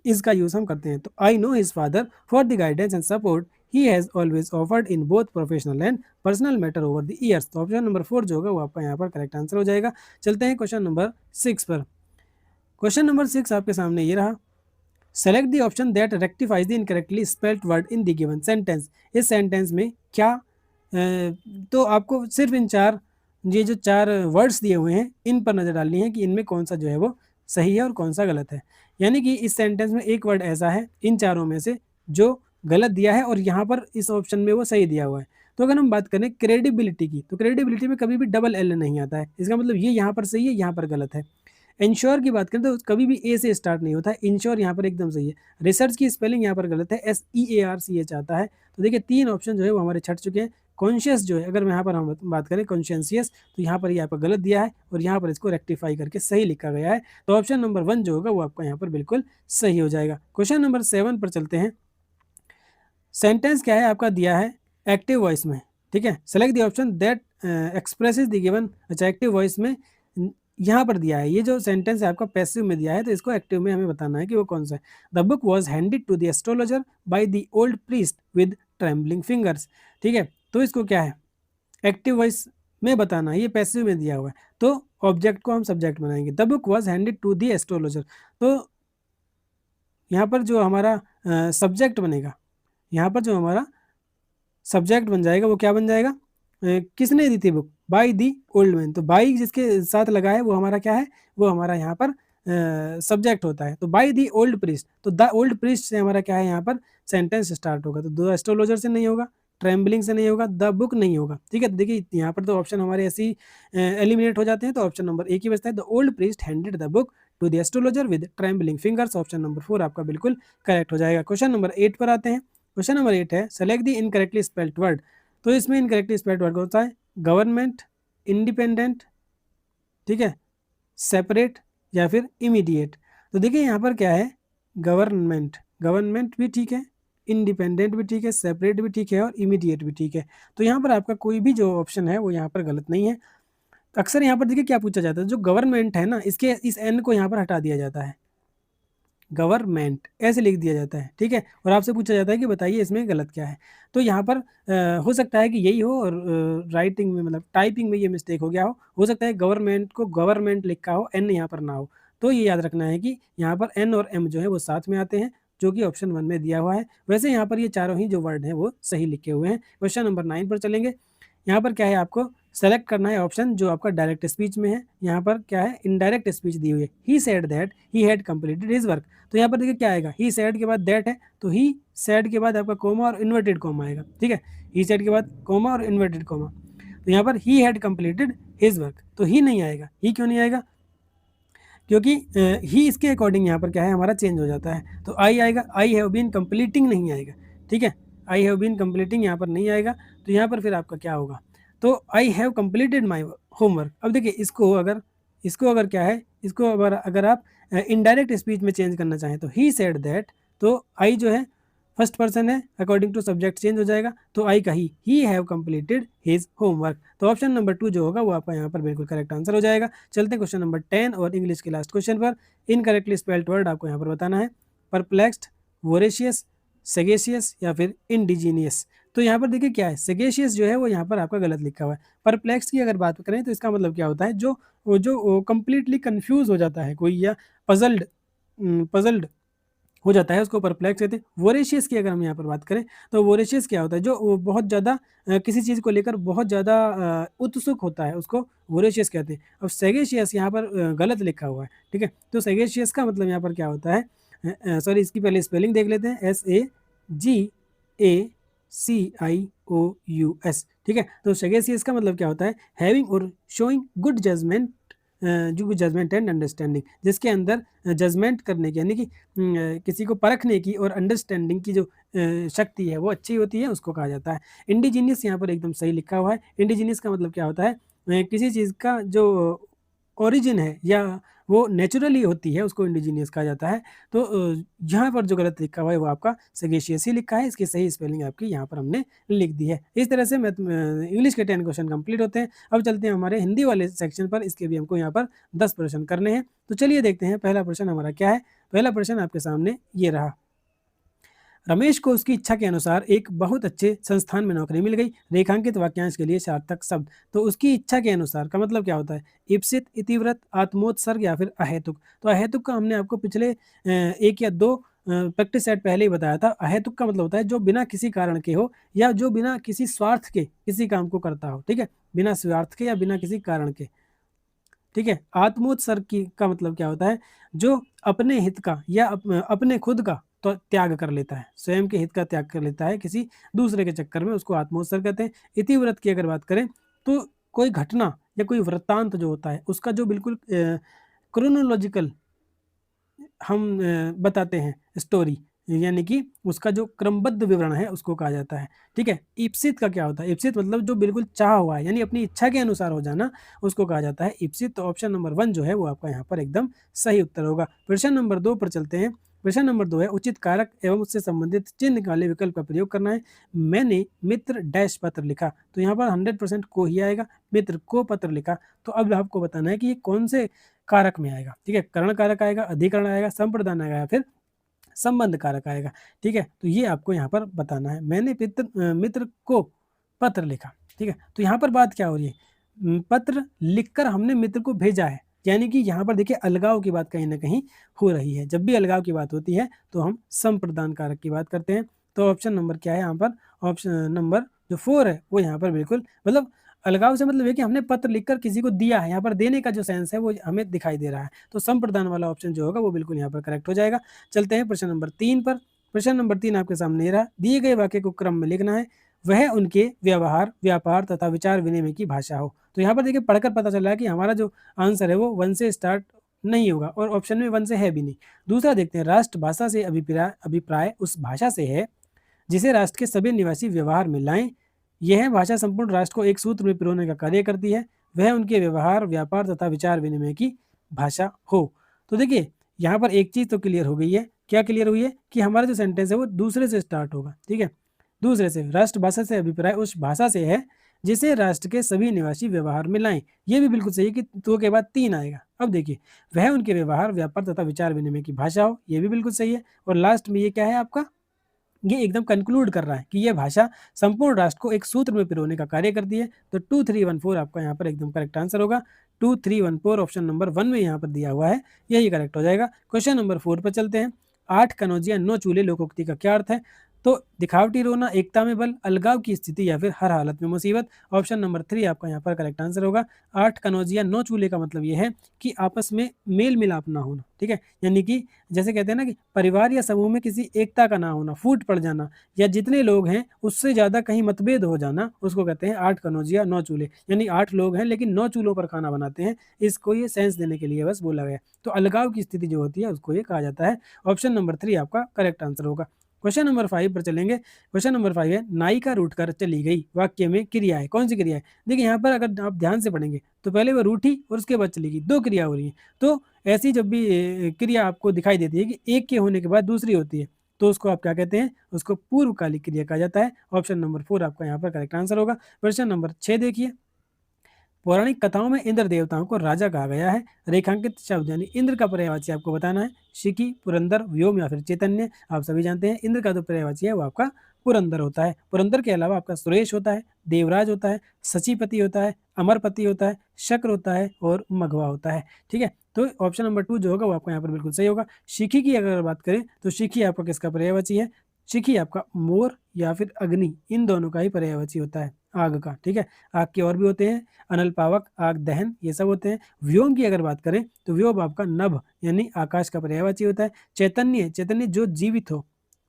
इसका यूज़ हम करते हैं। तो I know his father for the guidance and support he has always offered in both professional and personal matter over the years. तो ऑप्शन नंबर 4 जो होगा वो आपका यहाँ पर करेक्ट आंसर हो जाएगा। चलते हैं क्वेश्चन नंबर 6 पर। क्वेश्चन नंबर 6 आपके सामने ये रहा, select the option that rectifies the incorrectly spelled word in the given sentence. इस सेंटेंस में क्या तो आपको सिर्फ इन चार, ये जो 4 वर्ड्स दिए हुए हैं इन पर नज़र डालनी है कि इनमें कौन सा जो है वो सही है और कौन सा गलत है। यानी कि इस सेंटेंस में एक वर्ड ऐसा है इन चारों में से जो गलत दिया है और यहाँ पर इस ऑप्शन में वो सही दिया हुआ है। तो अगर हम बात करें क्रेडिबिलिटी की, तो क्रेडिबिलिटी में कभी भी डबल एल नहीं आता है, इसका मतलब ये यहाँ पर सही है यहाँ पर गलत है। इंश्योर की बात करें तो कभी भी ए से स्टार्ट नहीं होता है, इंश्योर यहाँ पर एकदम सही है। रिसर्च की स्पेलिंग यहाँ पर गलत है, SEARCH आता है। तो देखिए 3 ऑप्शन जो है वो हमारे छट चुके हैं। कॉन्शियस जो है, अगर यहाँ पर हम बात करें कॉन्शियसियस, तो यहाँ पर ये आपका गलत दिया है और यहाँ पर इसको रेक्टिफाई करके सही लिखा गया है। तो ऑप्शन नंबर 1 जो होगा वो आपका यहाँ पर बिल्कुल सही हो जाएगा। क्वेश्चन नंबर 7 पर चलते हैं। सेंटेंस क्या है आपका दिया है एक्टिव वॉइस में, ठीक है। Select the option that expresses the given. अच्छा, एक्टिव वॉइस में यहाँ पर दिया है, ये जो सेंटेंस है आपका पैसिव में दिया है, तो इसको एक्टिव में हमें बताना है कि वो कौन सा है। The book was handed to the astrologer by the old priest with trembling fingers, ठीक है। तो इसको क्या है एक्टिव वॉइस में बताना है, ये पैसिव में दिया हुआ है, तो ऑब्जेक्ट को हम सब्जेक्ट बनाएंगे। The book was handed to the astrologer, तो यहाँ पर जो हमारा सब्जेक्ट बनेगा, यहाँ पर जो हमारा सब्जेक्ट बन जाएगा वो क्या बन जाएगा, किसने दी थी book, by the old man. तो बाई जिसके साथ लगा है वो हमारा क्या है, वो हमारा यहाँ पर सब्जेक्ट होता है। तो बाय दी ओल्ड प्रीस्ट, तो द ओल्ड प्रीस्ट से हमारा क्या है यहाँ पर सेंटेंस स्टार्ट होगा। तो द एस्ट्रोलॉजर से नहीं होगा, ट्रेम्बलिंग से नहीं होगा, द बुक नहीं होगा, ठीक है। तो देखिए यहाँ पर तो ऑप्शन हमारे ऐसे ही एलिमिनेट हो जाते हैं। तो ऑप्शन नंबर 1 ही बचता है, the old priest handed the book to the astrologer with trembling fingers. Option number 4 आपका बिल्कुल करेक्ट हो जाएगा। क्वेश्चन नंबर 8 पर आते हैं। क्वेश्चन नंबर 8 है select the incorrectly spelled word. तो इसमें इनकरेक्टली स्पेल्ड वर्ड होता है गवर्नमेंट, इंडिपेंडेंट, ठीक है, सेपरेट या फिर इमीडिएट। तो देखिए यहाँ पर क्या है, गवर्नमेंट, गवर्नमेंट भी ठीक है, इंडिपेंडेंट भी ठीक है, सेपरेट भी ठीक है और इमीडिएट भी ठीक है। तो यहाँ पर आपका कोई भी जो ऑप्शन है वो यहाँ पर गलत नहीं है। अक्सर यहाँ पर देखिए क्या पूछा जाता है, जो गवर्नमेंट है ना, इसके इस एन को यहाँ पर हटा दिया जाता है, गवर्नमेंट ऐसे लिख दिया जाता है, ठीक है। और आपसे पूछा जाता है कि बताइए इसमें गलत क्या है। तो यहाँ पर हो सकता है कि यही हो और राइटिंग में मतलब टाइपिंग में ये मिस्टेक हो गया हो सकता है गवर्नमेंट को गवर्नमेंट लिखा हो, एन यहाँ पर ना हो। तो ये याद रखना है कि यहाँ पर एन और एम जो है वो साथ में आते हैं, जो कि ऑप्शन 1 में दिया हुआ है। वैसे यहाँ पर ये चारों ही जो वर्ड हैं वो सही लिखे हुए हैं। क्वेश्चन नंबर 9 पर चलेंगे। यहाँ पर क्या है, आपको सेलेक्ट करना है ऑप्शन जो आपका डायरेक्ट स्पीच में है। यहाँ पर क्या है, इनडायरेक्ट स्पीच दी हुई है। He said that he had completed his work. तो यहाँ पर देखिए क्या आएगा, ही सेड के बाद दैट है, तो ही सेड के बाद आपका कोमा और इन्वर्टेड कोमा आएगा, ठीक है। ही सेड के बाद कोमा और इन्वर्टेड कोमा, तो यहाँ पर he had completed his work, तो ही नहीं आएगा। ही क्यों नहीं आएगा, क्योंकि ही इसके अकॉर्डिंग यहाँ पर क्या है हमारा चेंज हो जाता है। तो आई आएगा, आई हैव बीन कंप्लीटिंग नहीं आएगा, ठीक है। आई हैव बीन कंप्लीटिंग यहाँ पर नहीं आएगा। तो यहाँ पर फिर आपका क्या होगा, तो I have completed my homework. अब देखिए इसको अगर क्या है, इसको अगर आप इनडायरेक्ट स्पीच में चेंज करना चाहें तो ही सेड दैट, तो आई जो है फर्स्ट पर्सन है, अकॉर्डिंग टू सब्जेक्ट चेंज हो जाएगा। तो आई का he have completed his homework. तो ऑप्शन नंबर 2 जो होगा वो आपका यहाँ पर बिल्कुल करेक्ट आंसर हो जाएगा। चलते हैं क्वेश्चन नंबर 10 और इंग्लिश के लास्ट क्वेश्चन पर। इनकरेक्टली स्पेल्ड वर्ड आपको यहाँ पर बताना है परप्लेक्स्ड, वोरेशियस, सेगेशियस या फिर इंडिजीनियस। तो यहाँ पर देखिए क्या है, सेगेशियस जो है वो यहाँ पर आपका गलत लिखा हुआ है। परप्लेक्स की अगर बात करें तो इसका मतलब क्या होता है, जो कंप्लीटली कंफ्यूज हो जाता है कोई, या पजल्ड पजल्ड हो जाता है, उसको परप्लेक्स कहते हैं। वोरेशियस की अगर हम यहाँ पर बात करें तो वोरेशियस क्या होता है, जो बहुत ज़्यादा किसी चीज़ को लेकर बहुत ज़्यादा उत्सुक होता है, उसको वोरेशियस कहते हैं। अब सेगेशियस यहाँ पर गलत लिखा हुआ है, ठीक है। तो सेगेशियस का मतलब यहाँ पर क्या होता है, सॉरी इसकी पहले स्पेलिंग देख लेते हैं, SAGACIOUS, ठीक है। तो सेगेशियस का मतलब क्या होता है, हैविंग और शोइंग गुड जजमेंट, जो जजमेंट एंड अंडरस्टैंडिंग, जिसके अंदर जजमेंट करने की यानी कि किसी को परखने की और अंडरस्टैंडिंग की जो शक्ति है वो अच्छी होती है, उसको कहा जाता है। इंडिजीनियस यहाँ पर एकदम सही लिखा हुआ है। इंडिजीनियस का मतलब क्या होता है, किसी चीज़ का जो ओरिजिन है या वो नेचुरली होती है, उसको इंडिजीनियस कहा जाता है। तो यहाँ पर जो गलत लिखा हुआ है वो आपका सेगेशियस ही लिखा है, इसकी सही स्पेलिंग आपकी यहाँ पर हमने लिख दी है। इस तरह से इंग्लिश के 10 क्वेश्चन कंप्लीट होते हैं। अब चलते हैं हमारे हिंदी वाले सेक्शन पर, इसके भी हमको यहाँ पर 10 प्रश्न करने हैं। तो चलिए देखते हैं पहला प्रश्न हमारा क्या है। पहला प्रश्न आपके सामने ये रहा। रमेश को उसकी इच्छा के अनुसार एक बहुत अच्छे संस्थान में नौकरी मिल गई। रेखांकित वाक्यांश के लिए सार्थक शब्द। तो उसकी इच्छा के अनुसार का मतलब क्या होता है, ईप्सित, इतिव्रत, आत्मोत्सर्ग या फिर अहेतुक। तो अहेतुक का हमने आपको पिछले 1 या 2 प्रैक्टिस सेट पहले ही बताया था। अहेतुक का मतलब होता है जो बिना किसी कारण के हो या जो बिना किसी स्वार्थ के किसी काम को करता हो, ठीक है, बिना स्वार्थ के या बिना किसी कारण के, ठीक है। आत्मोत्सर्ग की का मतलब क्या होता है, जो अपने हित का या अपने खुद का तो त्याग कर लेता है, स्वयं के हित का त्याग कर लेता है किसी दूसरे के चक्कर में, उसको आत्मोत्सर्ग कहते हैं। इतिव्रत की अगर बात करें तो कोई घटना या कोई वृत्तांत जो होता है उसका जो बिल्कुल क्रोनोलॉजिकल हम बताते हैं स्टोरी, यानी कि उसका जो क्रमबद्ध विवरण है उसको कहा जाता है। ठीक है, ईप्सित का क्या होता है? ईप्सित मतलब जो बिल्कुल चाहा हुआ है, यानी अपनी इच्छा के अनुसार हो जाना, उसको कहा जाता है ईप्सित। तो ऑप्शन नंबर 1 जो है वो आपका यहाँ पर एकदम सही उत्तर होगा। प्रश्न नंबर 2 पर चलते हैं। प्रश्न नंबर 2 है उचित कारक एवं उससे संबंधित चिन्ह वाले विकल्प का प्रयोग करना है। मैंने मित्र डैश पत्र लिखा, तो यहाँ पर 100% को ही आएगा, मित्र को पत्र लिखा। तो अब आपको बताना है कि ये कौन से कारक में आएगा। ठीक है, करण कारक आएगा, अधिकरण आएगा, संप्रदान आएगा, या फिर संबंध कारक आएगा। ठीक है, तो ये आपको यहाँ पर बताना है। मैंने मित्र को पत्र लिखा। ठीक है, तो यहाँ पर बात क्या हो रही है? पत्र लिखकर हमने मित्र को भेजा है, यानी कि यहाँ पर देखिए अलगाव की बात कहीं ना कहीं हो रही है। जब भी अलगाव की बात होती है तो हम संप्रदान कारक की बात करते हैं। तो ऑप्शन नंबर क्या है यहाँ पर? ऑप्शन नंबर जो 4 है वो यहाँ पर बिल्कुल, मतलब अलगाव से मतलब है कि हमने पत्र लिखकर किसी को दिया है, यहाँ पर देने का जो सेंस है वो हमें दिखाई दे रहा है। तो संप्रदान वाला ऑप्शन जो होगा वो बिल्कुल यहाँ पर करेक्ट हो जाएगा। चलते हैं प्रश्न नंबर 3 पर। प्रश्न नंबर 3 आपके सामने रहा, दिए गए वाक्य को क्रम में लिखना है। वह उनके व्यवहार, व्यापार तथा विचार विनिमय की भाषा हो। तो यहाँ पर देखिए पढ़कर पता चल रहा है कि हमारा जो आंसर है वो 1 से स्टार्ट नहीं होगा, और ऑप्शन में 1 से है भी नहीं। दूसरा देखते हैं, राष्ट्रभाषा से अभिप्राय उस भाषा से है जिसे राष्ट्र के सभी निवासी व्यवहार में लाएं। यह भाषा संपूर्ण राष्ट्र को एक सूत्र में पिरोने का कार्य करती है। वह उनके व्यवहार, व्यापार तथा विचार विनिमय की भाषा हो। तो देखिए यहाँ पर एक चीज तो क्लियर हो गई है। क्या क्लियर हुई है? कि हमारा जो सेंटेंस है वो दूसरे से स्टार्ट होगा। ठीक है, दूसरे से, राष्ट्रभाषा से अभिप्राय उस भाषा से है जिसे राष्ट्र के सभी निवासी व्यवहार में लाएं। ये भी बिल्कुल सही है कि तो के बाद 3 आएगा। अब देखिए, वह उनके व्यवहार, व्यापार तथा विचार विनिमय की भाषा हो, ये भी बिल्कुल सही है। और लास्ट में ये क्या है आपका? ये एकदम कंक्लूड कर रहा है कि यह भाषा संपूर्ण राष्ट्र को एक सूत्र में पिरोने का कार्य करती है। तो 2314 आपका यहाँ पर एकदम करेक्ट आंसर होगा। 2314 ऑप्शन नंबर 1 में यहाँ पर दिया हुआ है, यही करेक्ट हो जाएगा। क्वेश्चन नंबर 4 पर चलते हैं। 8 कनौजिया 9 चूल्हे लोकोक्ति का क्या अर्थ है? तो दिखावटी रोना, एकता में बल, अलगाव की स्थिति, या फिर हर हालत में मुसीबत। ऑप्शन नंबर 3 आपका यहाँ पर करेक्ट आंसर होगा। 8 कनौजिया 9 चूल्हे का मतलब ये है कि आपस में मेल मिलाप ना होना। ठीक है, यानी कि जैसे कहते हैं ना कि परिवार या समूह में किसी एकता का ना होना, फूट पड़ जाना, या जितने लोग हैं उससे ज्यादा कहीं मतभेद हो जाना, उसको कहते हैं 8 कनौजिया 9 चूल्हे। यानी 8 लोग हैं लेकिन 9 चूल्हों पर खाना बनाते हैं, इसको ये सेंस देने के लिए बस बोला गया। तो अलगाव की स्थिति जो होती है उसको ये कहा जाता है। ऑप्शन नंबर 3 आपका करेक्ट आंसर होगा। क्वेश्चन नंबर 5 पर चलेंगे। क्वेश्चन नंबर 5 है, नायिका रूठकर चली गई, वाक्य में क्रिया है, कौन सी क्रिया है? देखिए यहाँ पर अगर आप ध्यान से पढ़ेंगे तो पहले वो रूठी और उसके बाद चली गई, 2 क्रिया हो रही है। तो ऐसी जब भी क्रिया आपको दिखाई देती है कि एक के होने के बाद दूसरी होती है, तो उसको आप क्या कहते हैं? उसको पूर्वकालिक क्रिया कहा जाता है। ऑप्शन नंबर 4 आपका यहाँ पर करेक्ट आंसर होगा। प्रश्न नंबर 6 देखिए, पौराणिक कथाओं में इंद्र देवताओं को राजा कहा गया है। रेखांकित शब्द यानी इंद्र का पर्यायवाची आपको बताना है। शिखी, पुरंदर, व्योम, या फिर चैतन्य। आप सभी जानते हैं इंद्र का जो पर्यायवाची है वो आपका पुरंदर होता है। पुरंदर के अलावा आपका सुरेश होता है, देवराज होता है, सचीपति होता है, अमरपति होता है, शक्र होता है, और मघवा होता है। ठीक है, तो ऑप्शन नंबर 2 जो होगा वो आपका यहाँ पर बिल्कुल सही होगा। शिखी की अगर बात करें तो शिखी आपका किसका पर्यायवाची है? शिखी आपका मोर या फिर अग्नि, इन दोनों का ही पर्यायवाची होता है, आग का। ठीक है, आग के और भी होते हैं, अनल पावक, आग दहन, ये सब होते हैं। व्योम की अगर बात करें तो व्योम आपका नभ यानी आकाश का पर्यायवाची होता है। चैतन्य, चैतन्य जो जीवित हो,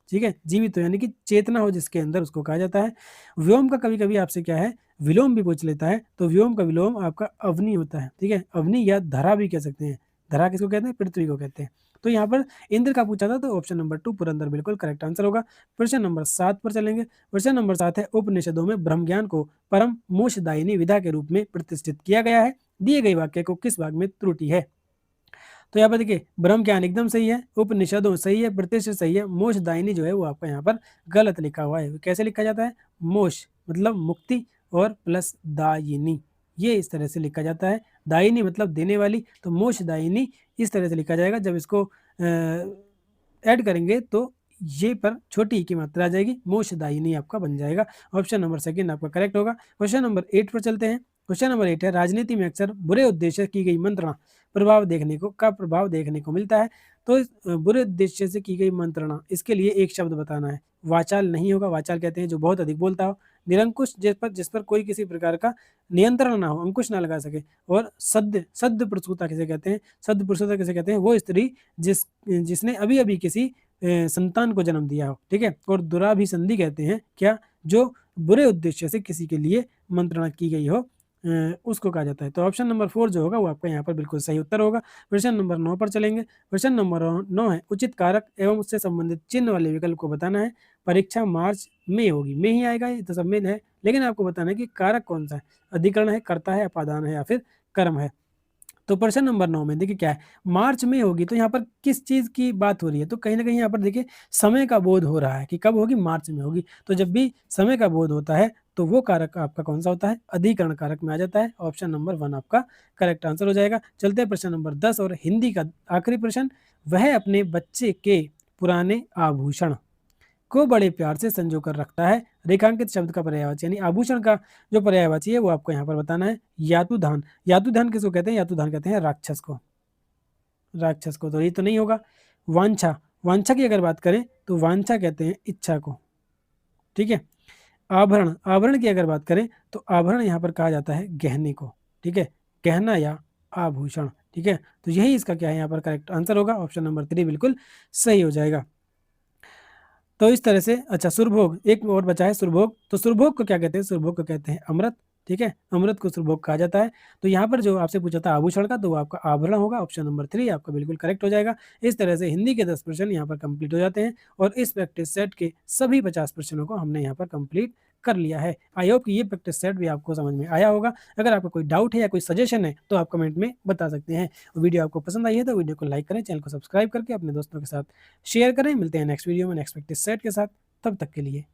ठीक है, जीवित हो यानी कि चेतना हो जिसके अंदर, उसको कहा जाता है। व्योम का कभी कभी आपसे क्या है, विलोम भी पूछ लेता है, तो व्योम का विलोम आपका अवनि होता है। ठीक है, अवनि या धरा भी कह सकते हैं। धरा किसको कहते हैं? पृथ्वी को कहते हैं। तो यहाँ पर इंद्र का पूछा था, तो ऑप्शन नंबर 2 पुरंदर बिल्कुल करेक्ट आंसर होगा। प्रश्न नंबर 7 पर चलेंगे। प्रश्न नंबर 7 है, उपनिषदों में ब्रह्म ज्ञान को परम मोक्षदायिनी विधा के रूप में प्रतिष्ठित किया गया है। दिए गए वाक्य को किस भाग में त्रुटि है? तो यहाँ पर देखिए, ब्रह्म ज्ञान एकदम सही है, उपनिषदों सही है, प्रतिष्ठित सही है, मोक्षदायिनी जो है वो आपका यहाँ पर गलत लिखा हुआ है। कैसे लिखा जाता है? मोक्ष मतलब मुक्ति और प्लस दायिनी, ये इस तरह से लिखा जाता है। दायिनी मतलब देने वाली, तो मोक्षदायिनी इस तरह से लिखा जाएगा। जब इसको ऐड करेंगे तो ये पर छोटी की मात्रा आ जाएगी, मोक्षदायिनी आपका बन जाएगा। ऑप्शन नंबर 2 आपका करेक्ट होगा। क्वेश्चन नंबर 8 पर चलते हैं। क्वेश्चन नंबर 8 है, राजनीति में अक्सर बुरे उद्देश्य की गई मंत्रणा प्रभाव देखने को मिलता है। तो इस बुरे उद्देश्य से की गई मंत्रणा, इसके लिए एक शब्द बताना है। वाचाल नहीं होगा, वाचाल कहते हैं जो बहुत अधिक बोलता हो। निरंकुश, जिस पर कोई किसी प्रकार का नियंत्रण ना हो, अंकुश ना लगा सके। और सद्य, सद्य प्रसूता किसे कहते हैं? सद्य प्रसूता किसे कहते हैं? वो स्त्री जिसने अभी अभी किसी संतान को जन्म दिया हो। ठीक है, और दुराभिसंधि कहते हैं क्या? जो बुरे उद्देश्य से किसी के लिए मंत्रणा की गई हो, उसको कहा जाता है। तो ऑप्शन नंबर 4 जो होगा वो आपका यहाँ पर बिल्कुल सही उत्तर होगा। प्रश्न नंबर 9 पर चलेंगे। प्रश्न नंबर 9 है उचित कारक एवं उससे संबंधित चिन्ह वाले विकल्प को बताना है। परीक्षा मार्च में होगी, में ही आएगा, ये तो सब में है, लेकिन आपको बताना है कि कारक कौन सा है, अधिकरण है, कर्ता है, अपादान है या फिर कर्म है। तो प्रश्न नंबर 9 में देखिए क्या है, मार्च में होगी, तो यहाँ पर किस चीज़ की बात हो रही है, तो कहीं ना कहीं यहाँ पर देखिए समय का बोध हो रहा है कि कब होगी, मार्च में होगी। तो जब भी समय का बोध होता है तो वो कारक आपका कौन सा होता है, अधिकरण कारक में आ जाता है। ऑप्शन नंबर 1 आपका करेक्ट आंसर हो जाएगा। चलते हैं प्रश्न नंबर 10 और हिंदी का आखिरी प्रश्न। वह अपने बच्चे के पुराने आभूषण को बड़े प्यार से संजो कर रखता है। रेखांकित शब्द का पर्यायवाची यानी आभूषण का जो पर्यायवाची है वो आपको यहाँ पर बताना है। यातुधान, यातुधान किसको कहते हैं, यातुधान कहते हैं राक्षस को, राक्षस को, तो ये तो नहीं होगा। वांछा, वांछा की अगर बात करें तो वांछा कहते हैं इच्छा को, ठीक है। आभरण, आभरण की अगर बात करें तो आभरण यहाँ पर कहा जाता है गहने को, ठीक है, गहना या आभूषण, ठीक है। तो यही इसका क्या है यहाँ पर करेक्ट आंसर होगा। ऑप्शन नंबर 3 बिल्कुल सही हो जाएगा। तो इस तरह से, अच्छा सुरभोग एक और बचा है, सुरभोग। तो सुरभोग को क्या कहते हैं, सुरभोग को कहते हैं अमृत, ठीक है, अमृत को सुरभोग कहा जाता है। तो यहाँ पर जो आपसे पूछा था आभूषण का, तो वो आपका आभरण होगा। ऑप्शन नंबर 3 आपका बिल्कुल करेक्ट हो जाएगा। इस तरह से हिंदी के 10 प्रश्न यहाँ पर कंप्लीट हो जाते हैं और इस प्रैक्टिस सेट के सभी 50 प्रश्नों को हमने यहाँ पर कंप्लीट कर लिया है। आई होप कि ये प्रैक्टिस सेट भी आपको समझ में आया होगा। अगर आपका कोई डाउट है या कोई सजेशन है तो आप कमेंट में बता सकते हैं। वीडियो आपको पसंद आई है तो वीडियो को लाइक करें, चैनल को सब्सक्राइब करके अपने दोस्तों के साथ शेयर करें। मिलते हैं नेक्स्ट वीडियो में नेक्स्ट प्रैक्टिस सेट के साथ, तब तक के लिए।